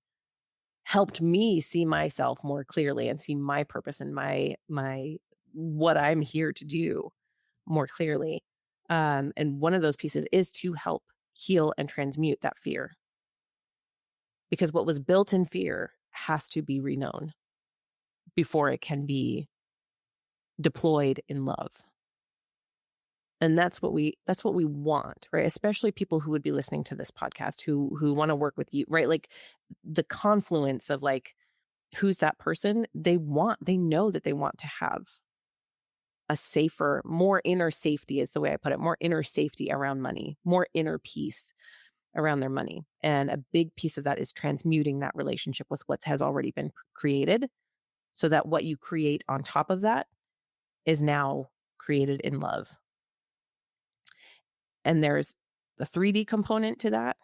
helped me see myself more clearly and see my purpose and my what I'm here to do more clearly. And one of those pieces is to help heal and transmute that fear. Because what was built in fear has to be reknown before it can be deployed in love. And that's what we want, right? Especially people who would be listening to this podcast who want to work with you, right? Like the confluence of like, who's that person? They know that they want to have a safer, more inner safety is the way I put it, more inner safety around money, more inner peace around their money. And a big piece of that is transmuting that relationship with what has already been created so that what you create on top of that is now created in love. And there's the 3D component to that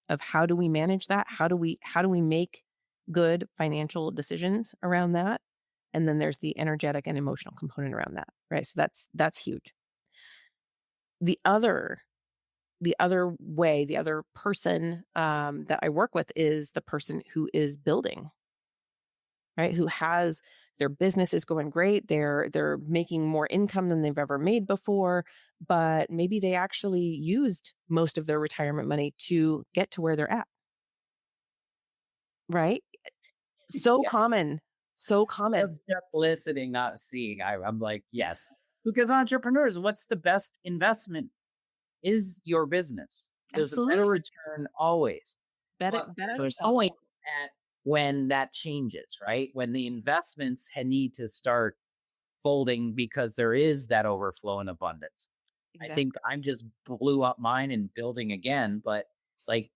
of how do we manage that? How do we make good financial decisions around that? And then there's the energetic and emotional component around that, right? So that's huge. The other way, the other person that I work with is the person who is building, right? Who has their business is going great. They're making more income than they've ever made before, but maybe they actually used most of their retirement money to get to where they're at. Right? So Yeah. common. So common. I'm just listening, not seeing. I'm like, yes. Because entrepreneurs, what's the best investment is your business. There's a better return always. Bet But on there's yourself. always at when that changes, right? When the investments need to start folding because there is that overflow and abundance. Exactly. I think I'm just blew up mine and building again, but like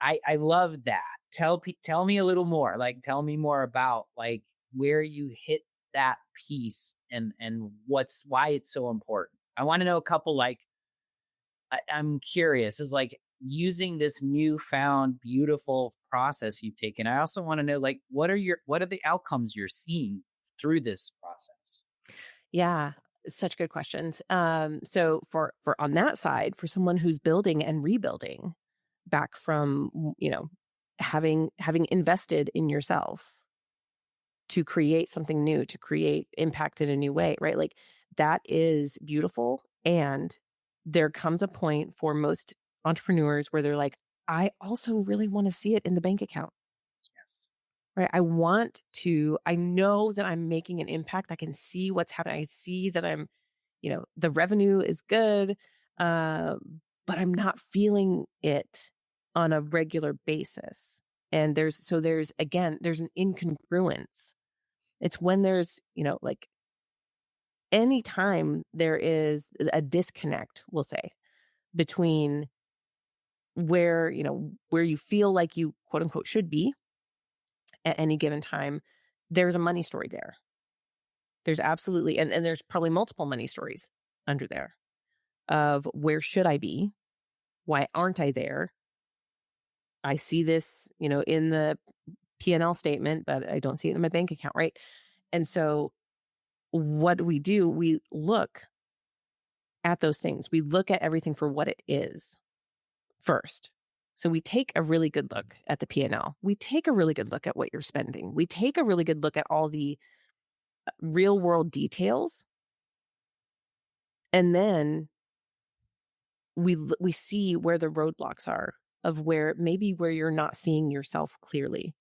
I love that. Tell me a little more. Like tell me more about like where you hit that piece and why it's so important. I want to know a couple like I'm curious is like using this newfound beautiful process you've taken. I also want to know like what are the outcomes you're seeing through this process? Yeah, such good questions. So for on that side, for someone who's building and rebuilding back from, having invested in yourself to create something new, to create impact in a new way, right? Like that is beautiful. And there comes a point for most entrepreneurs where they're like, I also really want to see it in the bank account. Yes. Right. I know that I'm making an impact. I can see what's happening. I see that I'm, the revenue is good, but I'm not feeling it on a regular basis. And there's an incongruence. It's when there's, like anytime there is a disconnect, we'll say, between where you feel like you quote unquote should be at any given time, there's a money story there. There's absolutely, and there's probably multiple money stories under there of where should I be? Why aren't I there? I see this, in the P&L statement, but I don't see it in my bank account, right? And so what do? We look at those things. We look at everything for what it is first. So we take a really good look at the P&L. We take a really good look at what you're spending. We take a really good look at all the real world details. And then we see where the roadblocks are of where you're not seeing yourself clearly,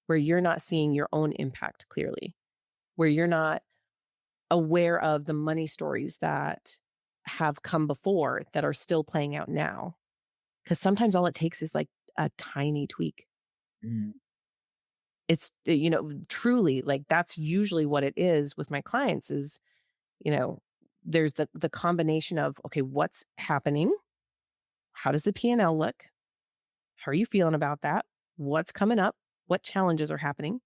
where you're not seeing your own impact clearly, where you're not aware of the money stories that have come before that are still playing out now. Because sometimes all it takes is like a tiny tweak. Mm. It's, truly like that's usually what it is with my clients is, there's the combination of, okay, what's happening? How does the P&L look? How are you feeling about that? What's coming up? What challenges are happening?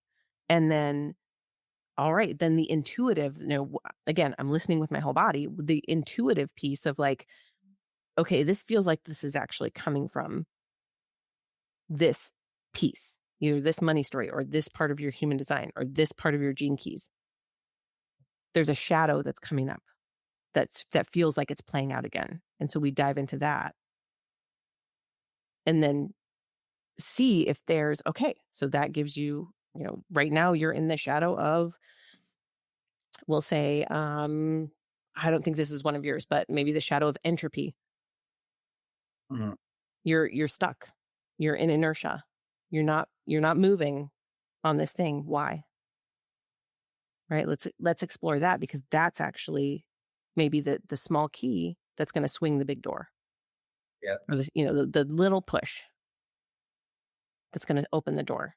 And then, all right, then the intuitive, again, I'm listening with my whole body, the intuitive piece of like, okay, this feels like this is actually coming from this piece, either this money story or this part of your human design or this part of your gene keys. There's a shadow that's coming up that feels like it's playing out again. And so we dive into that and then see if there's, okay, so that gives you right now you're in the shadow of, we'll say, I don't think this is one of yours, but maybe the shadow of entropy. Mhm. You're stuck. You're in inertia. You're not moving on this thing. Why? Right? Let's explore that, because that's actually maybe the small key that's going to swing the big door. Yeah. Or the little push that's going to open the door.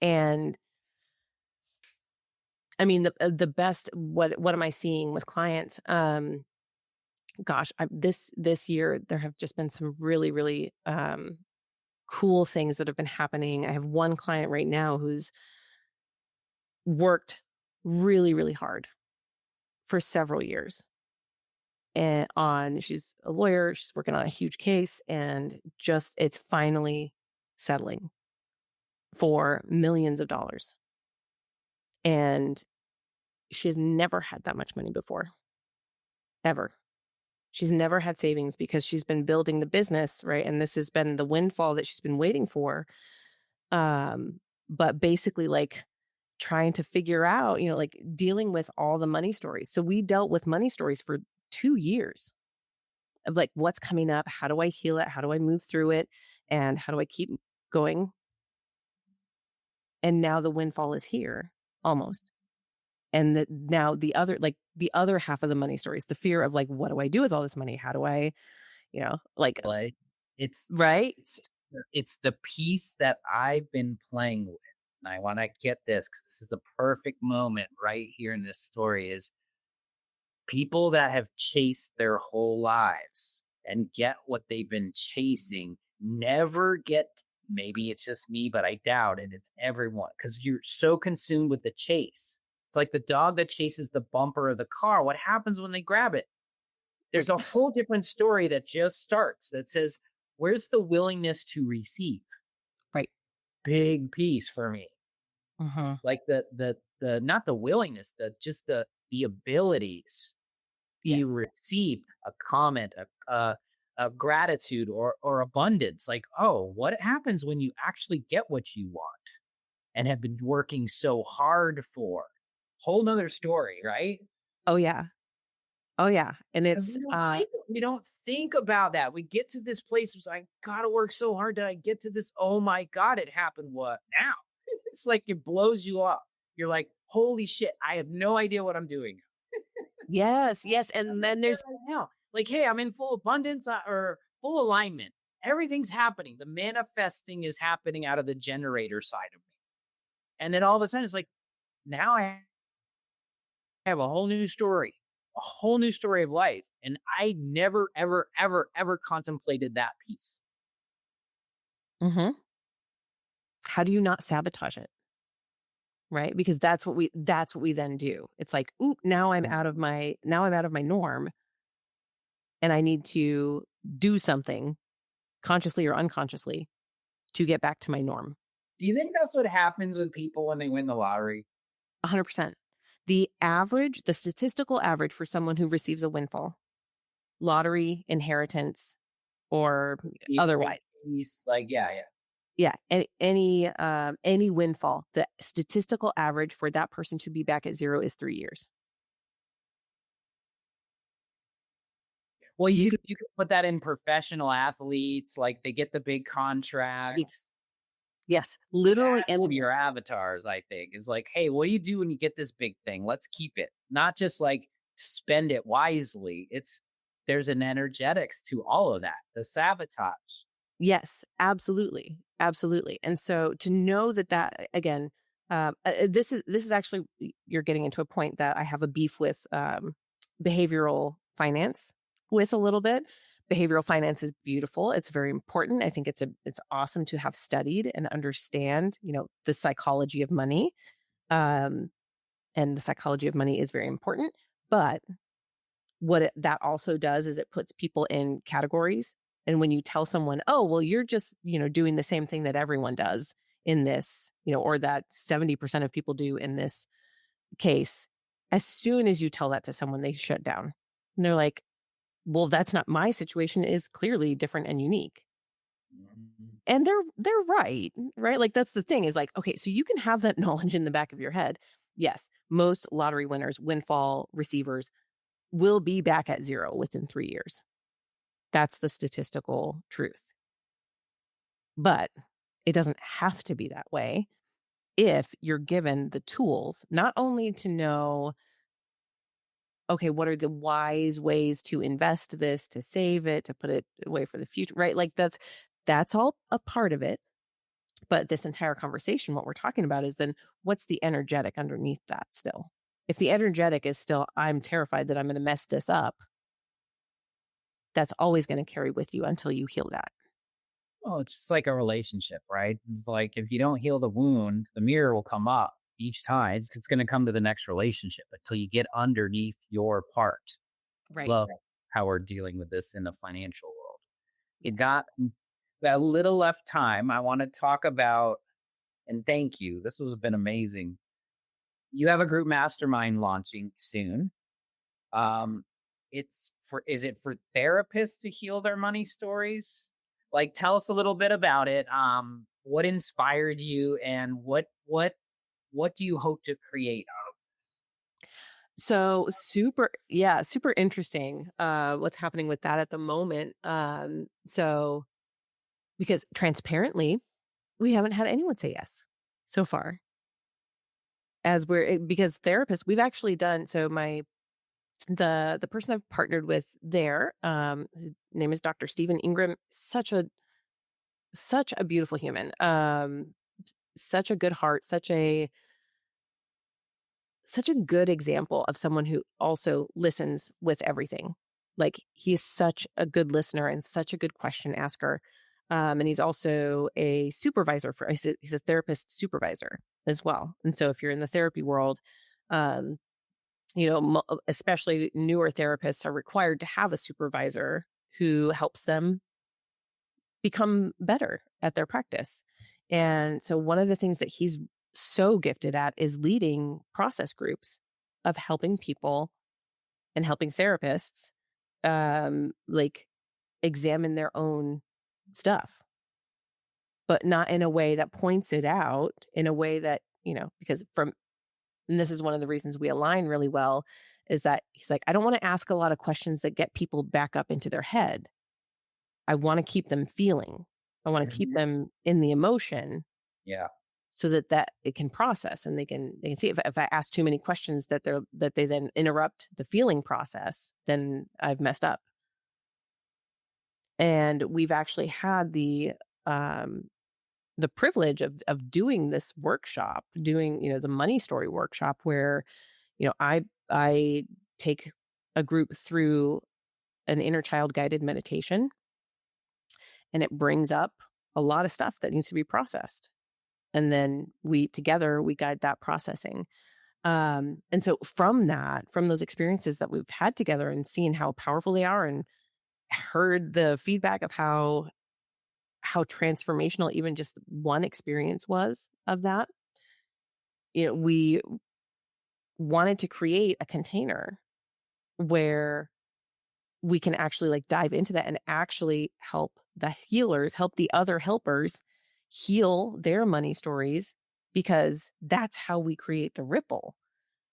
And I mean, the best, what am I seeing with clients? Gosh, this year there have just been some really, really cool things that have been happening. I have one client right now who's worked really, really hard for several years. And she's a lawyer, she's working on a huge case, and just it's finally settling for millions of dollars. And she has never had that much money before, ever. She's never had savings because she's been building the business, right? And this has been the windfall that she's been waiting for. But basically, like, trying to figure out, like, dealing with all the money stories. So we dealt with money stories for 2 years of, like, what's coming up, how do I heal it, how do I move through it, and how do I keep going? And now the windfall is here, almost. And now the other half of the money stories, the fear of, like, what do I do with all this money? How do I, like, Play. It's right? it's the piece that I've been playing with. And I want to get this because this is a perfect moment right here in this story is people that have chased their whole lives and get what they've been chasing never get, maybe it's just me, but I doubt it. It's everyone because you're so consumed with the chase. It's like the dog that chases the bumper of the car. What happens when they grab it? There's a whole different story that just starts that says, where's the willingness to receive? Right. Big piece for me. Mm-hmm. Like the not the willingness, just the abilities Yes. to receive a comment, a gratitude or abundance. Like, oh, what happens when you actually get what you want and have been working so hard for? Whole nother story, right? Oh yeah. Oh yeah. And 'Cause it's we don't think about that. We get to this place where I gotta work so hard to get to this. Oh my God, it happened. What now? It's like it blows you up. You're like, holy shit, I have no idea what I'm doing yes, and then there's right now. Like, hey, I'm in full abundance or full alignment. Everything's happening. The manifesting is happening out of the generator side of me. And then all of a sudden it's like, now I have a whole new story of life. And I never, ever, ever, ever contemplated that piece. mm-hmm. How do you not sabotage it? Right? Because that's what we then do. It's like, oop, now I'm out of my norm, and I need to do something consciously or unconsciously to get back to my norm. Do you think that's what happens with people when they win the lottery? 100%. The statistical average for someone who receives a windfall, lottery, inheritance, or otherwise. Like, yeah. Yeah, any windfall, the statistical average for that person to be back at zero is 3 years. Well, you could put that in professional athletes, like they get the big contracts. Yes, literally. That's one of your avatars, I think, is like, hey, what do you do when you get this big thing? Let's keep it. Not just like spend it wisely. There's an energetics to all of that. The sabotage. Yes, absolutely. Absolutely. And so to know that again, this is actually, you're getting into a point that I have a beef with behavioral finance with a little bit. Behavioral finance is beautiful. It's very important. I think it's awesome to have studied and understand, the psychology of money. And the psychology of money is very important. But that also does is it puts people in categories. And when you tell someone, oh, well, you're just, doing the same thing that everyone does in this, or that 70% of people do in this case, as soon as you tell that to someone, they shut down. And they're like, well, that's not my situation, is clearly different and unique. Mhm. And they're right? Like, that's the thing is like, okay, so you can have that knowledge in the back of your head. Yes, most lottery winners, windfall receivers will be back at zero within 3 years. That's the statistical truth. But it doesn't have to be that way if you're given the tools, not only to know, okay, what are the wise ways to invest this, to save it, to put it away for the future, right? Like that's all a part of it. But this entire conversation, what we're talking about is then what's the energetic underneath that still? If the energetic is still, I'm terrified that I'm going to mess this up, that's always going to carry with you until you heal that. Well, it's just like a relationship, right? It's like if you don't heal the wound, the mirror will come up each time. It's going to come to the next relationship until you get underneath your part. Right. Love how we're dealing with this in the financial world. You got that little left time. I want to talk about, and thank you. This has been amazing. You have a group mastermind launching soon. Is it for therapists to heal their money stories? Like, tell us a little bit about it. What inspired you, and what do you hope to create out of this? So super interesting what's happening with that at the moment. So because transparently, we haven't had anyone say yes so far. Because therapists, we've actually done so the person I've partnered with there, his name is Dr. Stephen Ingram, such a beautiful human. Such a good heart, such a good example of someone who also listens with everything. Like, he's such a good listener and such a good question asker. And he's also a supervisor he's a therapist supervisor as well. And so if you're in the therapy world, especially newer therapists are required to have a supervisor who helps them become better at their practice. And so one of the things that he's so gifted at is leading process groups of helping people and helping therapists like examine their own stuff, but not in a way that points it out, in a way that, because and this is one of the reasons we align really well, is that he's like, I don't want to ask a lot of questions that get people back up into their head. I want to keep them feeling. I want to keep them in the emotion. Yeah. So that it can process and they can see if I ask too many questions that they then interrupt the feeling process, then I've messed up. And we've actually had the privilege of doing this workshop, doing, the money story workshop where, I take a group through an inner child guided meditation, and it brings up a lot of stuff that needs to be processed. And then we guide that processing. And so from those experiences that we've had together and seen how powerful they are, and heard the feedback of how transformational even just one experience was of that, we wanted to create a container where we can actually like dive into that and actually help the other helpers heal their money stories, because that's how we create the ripple,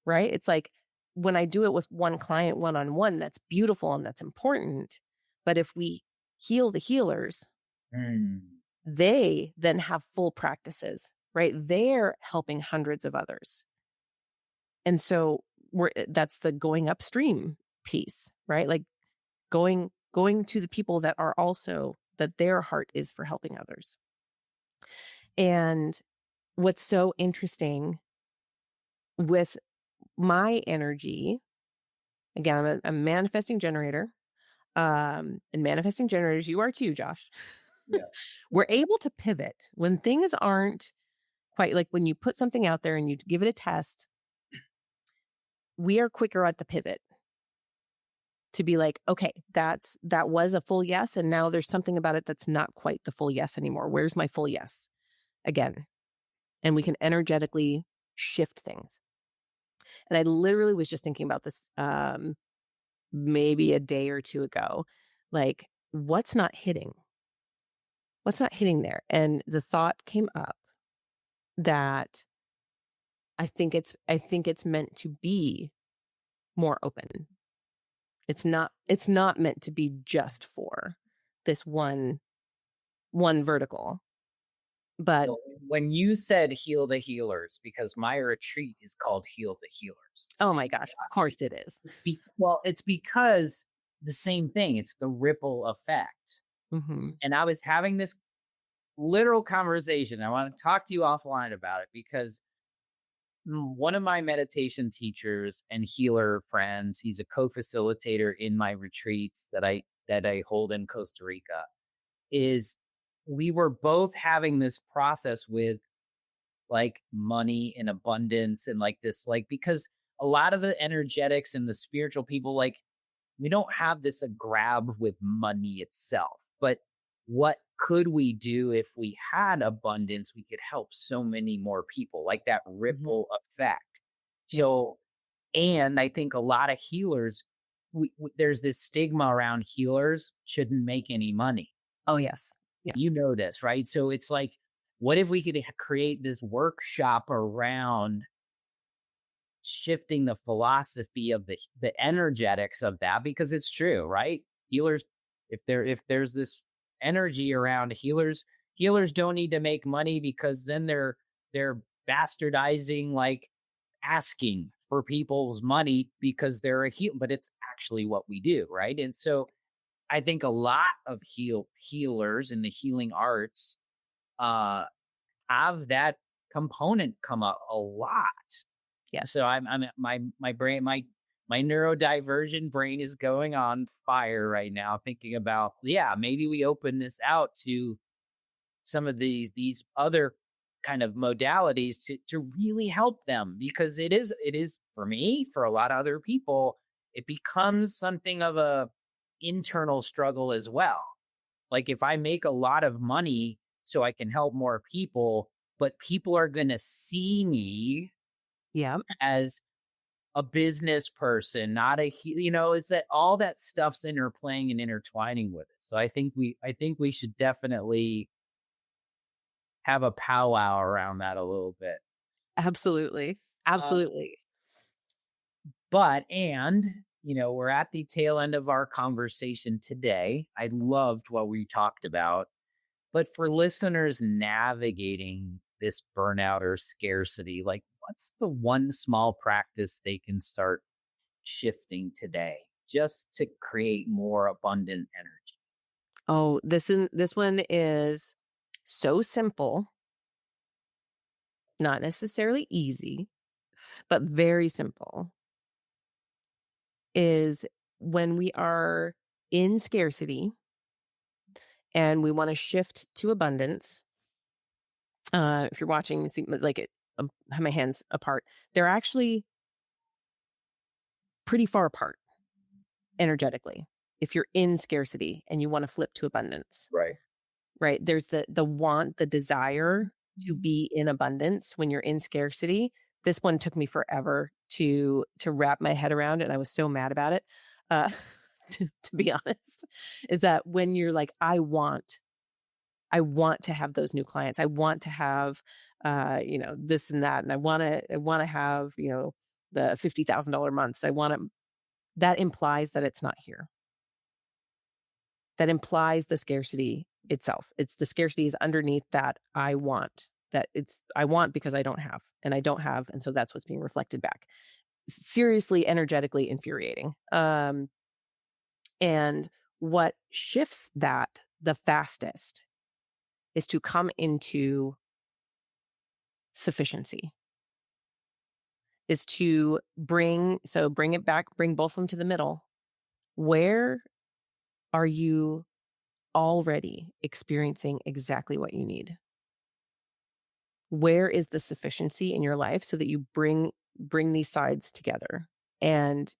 right? It's like when I do it with one client one-on-one, that's beautiful and that's important. But if we heal the healers, they then have full practices, right? They're helping hundreds of others. And so that's the going upstream piece, right? Like going to the people that are also, that their heart is for helping others. And what's so interesting with my energy, again, I'm a manifesting generator, and manifesting generators, you are too, Josh. Yeah. We're able to pivot when things aren't quite, like when you put something out there and you give it a test, we are quicker at the pivot to be like, okay, that was a full yes, and now there's something about it that's not quite the full yes anymore. Where's my full yes again? And we can energetically shift things. And I literally was just thinking about this maybe a day or two ago, like, what's not hitting? What's not hitting there? And the thought came up that I think it's meant to be more open. It's not meant to be just for this one vertical. But So when you said heal the healers, because my retreat is called Heal the Healers. oh my gosh, of course it is. Well, it's because the same thing. It's the ripple effect. Mm-hmm. And I was having this literal conversation. I want to talk to you offline about it because one of my meditation teachers and healer friends, he's a co-facilitator in my retreats that I hold in Costa Rica, is we were both having this process with like money and abundance and like this, like, because a lot of the energetics and the spiritual people, like, we don't have this a grab with money itself, but what could we do if we had abundance? We could help so many more people, like that ripple effect. So, and I think a lot of healers, there's this stigma around healers shouldn't make any money. Oh, yes. Yeah. You know this, right? So it's like, what if we could create this workshop around shifting the philosophy of the energetics of that? Because it's true, right? Healers, if there's this energy around healers don't need to make money because then they're bastardizing, like asking for people's money because they're a healer, but it's actually what we do, right? And so I think a lot of healers in the healing arts have that component come up a lot. Yeah. So I'm my brain, my neurodivergent brain is going on fire right now, thinking about, maybe we open this out to some of these other kind of modalities to really help them, because it is for me, for a lot of other people, it becomes something of a internal struggle as well. Like if I make a lot of money so I can help more people, but people are going to see me as a business person, not is that all that stuff's interplaying and intertwining with it. So I think we should definitely have a powwow around that a little bit. Absolutely. But we're at the tail end of our conversation today. I loved what we talked about. But for listeners navigating this burnout or scarcity, like, what's the one small practice they can start shifting today just to create more abundant energy? Oh, this one is so simple, not necessarily easy, but very simple. Is when we are in scarcity and we want to shift to abundance. If you're watching, you see like it, I have my hands apart. They're actually pretty far apart energetically. If you're in scarcity and you want to flip to abundance, right? There's the want, the desire to be in abundance when you're in scarcity. This one took me forever to wrap my head around, and I was so mad about it. To be honest, is that when you're like, I want to have those new clients. I want to have, this and that. And I want to have, the $50,000 months. That implies that it's not here. That implies the scarcity itself. It's the scarcity is underneath that I want because I don't have, and I don't have. And so that's what's being reflected back. Seriously, energetically infuriating. And what shifts that the fastest is to come into sufficiency, is to bring it back, bring both of them to the middle. Where are you already experiencing exactly what you need? Where is the sufficiency in your life so that you bring these sides together and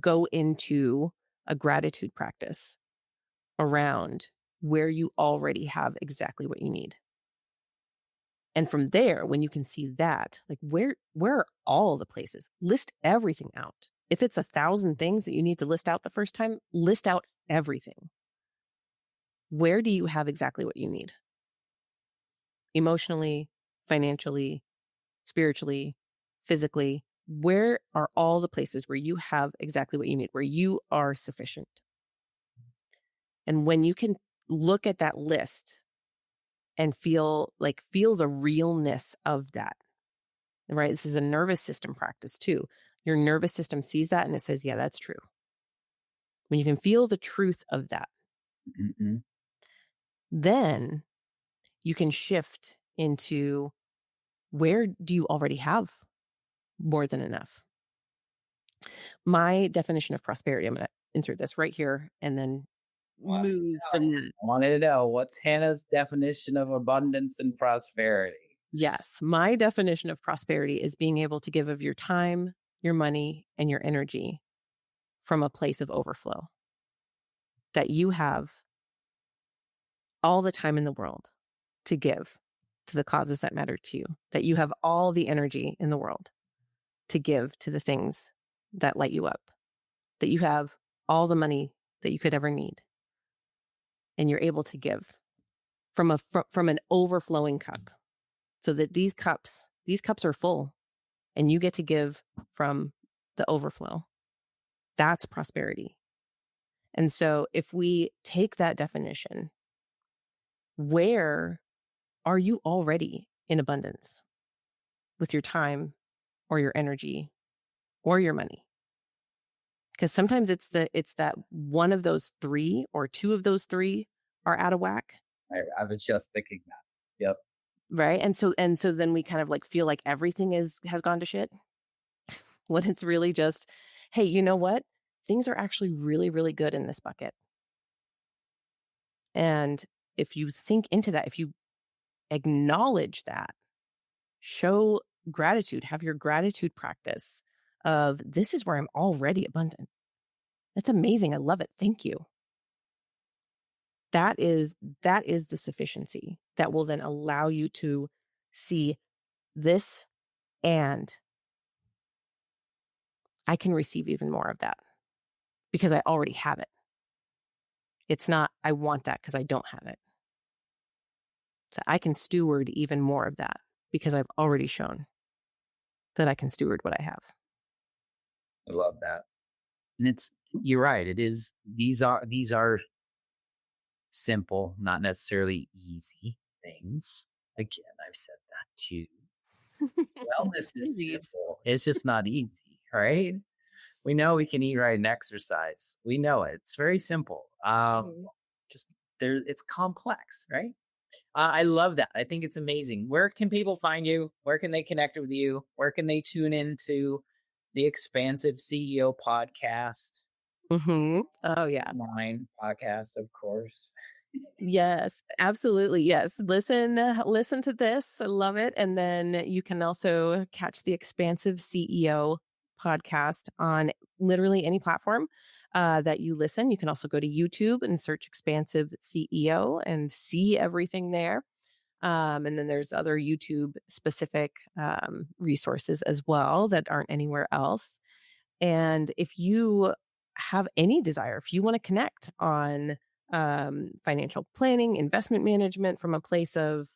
go into a gratitude practice around where you already have exactly what you need? And from there, when you can see that, like where are all the places? List everything out. If it's 1,000 things that you need to list out the first time, list out everything. where do you have exactly what you need? Emotionally, financially, spiritually, physically, where are all the places where you have exactly what you need, where you are sufficient? And when you can look at that list and feel the realness of that, right? This is a nervous system practice too. Your nervous system sees that and it says, yeah, that's true. When you can feel the truth of that, Mm-hmm. then you can shift into, where do you already have more than enough? My definition of prosperity, I'm going to insert this right here and then move from that. I wanted to know, what's Hannah's definition of abundance and prosperity? Yes, my definition of prosperity is being able to give of your time, your money, and your energy from a place of overflow. That you have all the time in the world to give to the causes that matter to you. That you have all the energy in the world to give to the things that light you up. That you have all the money that you could ever need. And you're able to give from an overflowing cup. So that these cups are full and you get to give from the overflow. That's prosperity. And so if we take that definition, where are you already in abundance with your time or your energy or your money? Because sometimes it's that one of those three or two of those three are out of whack. I was just thinking that. Yep. Right. And so then we kind of feel like everything has gone to shit. When it's really just, hey, you know what? Things are actually really, really good in this bucket. And if you sink into that, if you acknowledge that, show gratitude, have your gratitude practice of, this is where I'm already abundant. That's amazing. I love it. Thank you. That is the sufficiency that will then allow you to see this, and I can receive even more of that because I already have it. It's not, I want that because I don't have it. So I can steward even more of that because I've already shown that I can steward what I have. I love that. And you're right. It is, these are simple, not necessarily easy things. Again, I've said that too. Wellness is simple. It's just not easy, right? We know we can eat right and exercise. We know it. It's very simple. It's complex, right? I love that. I think it's amazing. Where can people find you? Where can they connect with you? Where can they tune into the Expansive CEO podcast? Mm-hmm. Oh, yeah. Mine podcast, of course. Yes, absolutely. Yes. Listen to this. I love it. And then you can also catch the Expansive CEO podcast on literally any platform that you listen. You can also go to YouTube and search Expansive CEO and see everything there. And then there's other YouTube specific resources as well that aren't anywhere else. And if you have any desire, if you want to connect on financial planning, investment management from a place of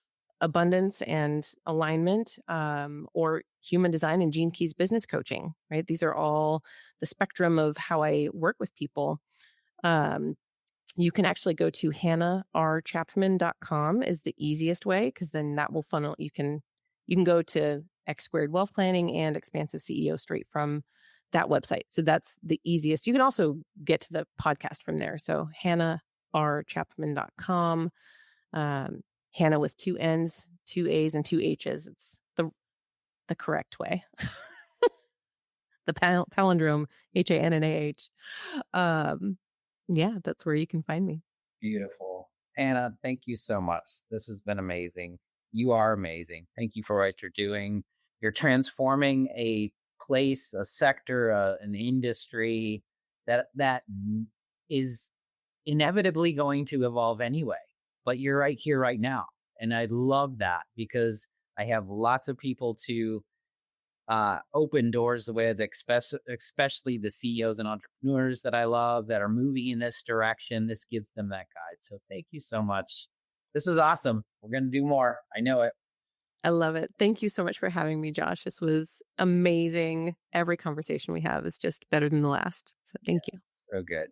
abundance and alignment, or human design and Gene Keys business coaching, right? These are all the spectrum of how I work with people. You can actually go to hannahrchapman.com is the easiest way, because then that will funnel. You can go to X Squared Wealth Planning and Expansive CEO straight from that website. So that's the easiest. You can also get to the podcast from there. So hannahrchapman.com, Hannah with 2 N's, 2 A's, and 2 H's. It's the correct way. The palindrome, HANNAH. Yeah, that's where you can find me. Beautiful. Hannah, thank you so much. This has been amazing. You are amazing. Thank you for what you're doing. You're transforming a place, a sector, an industry that is inevitably going to evolve anyway. But you're right here, right now. And I love that, because I have lots of people to open doors with, especially the CEOs and entrepreneurs that I love that are moving in this direction. This gives them that guide. So thank you so much. This was awesome. We're going to do more. I know it. I love it. Thank you so much for having me, Josh. This was amazing. Every conversation we have is just better than the last. So thank you. So good.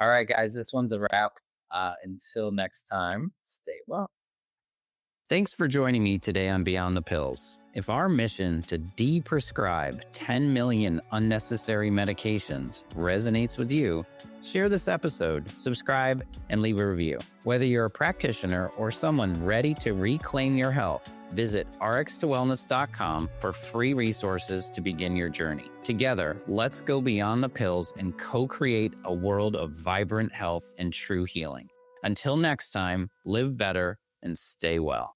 All right, guys, this one's a wrap. Until next time, stay well. Thanks for joining me today on Beyond the Pills. If our mission to de-prescribe 10 million unnecessary medications resonates with you, share this episode, subscribe, and leave a review. Whether you're a practitioner or someone ready to reclaim your health, visit rx2wellness.com for free resources to begin your journey. Together, let's go beyond the pills and co-create a world of vibrant health and true healing. Until next time, live better and stay well.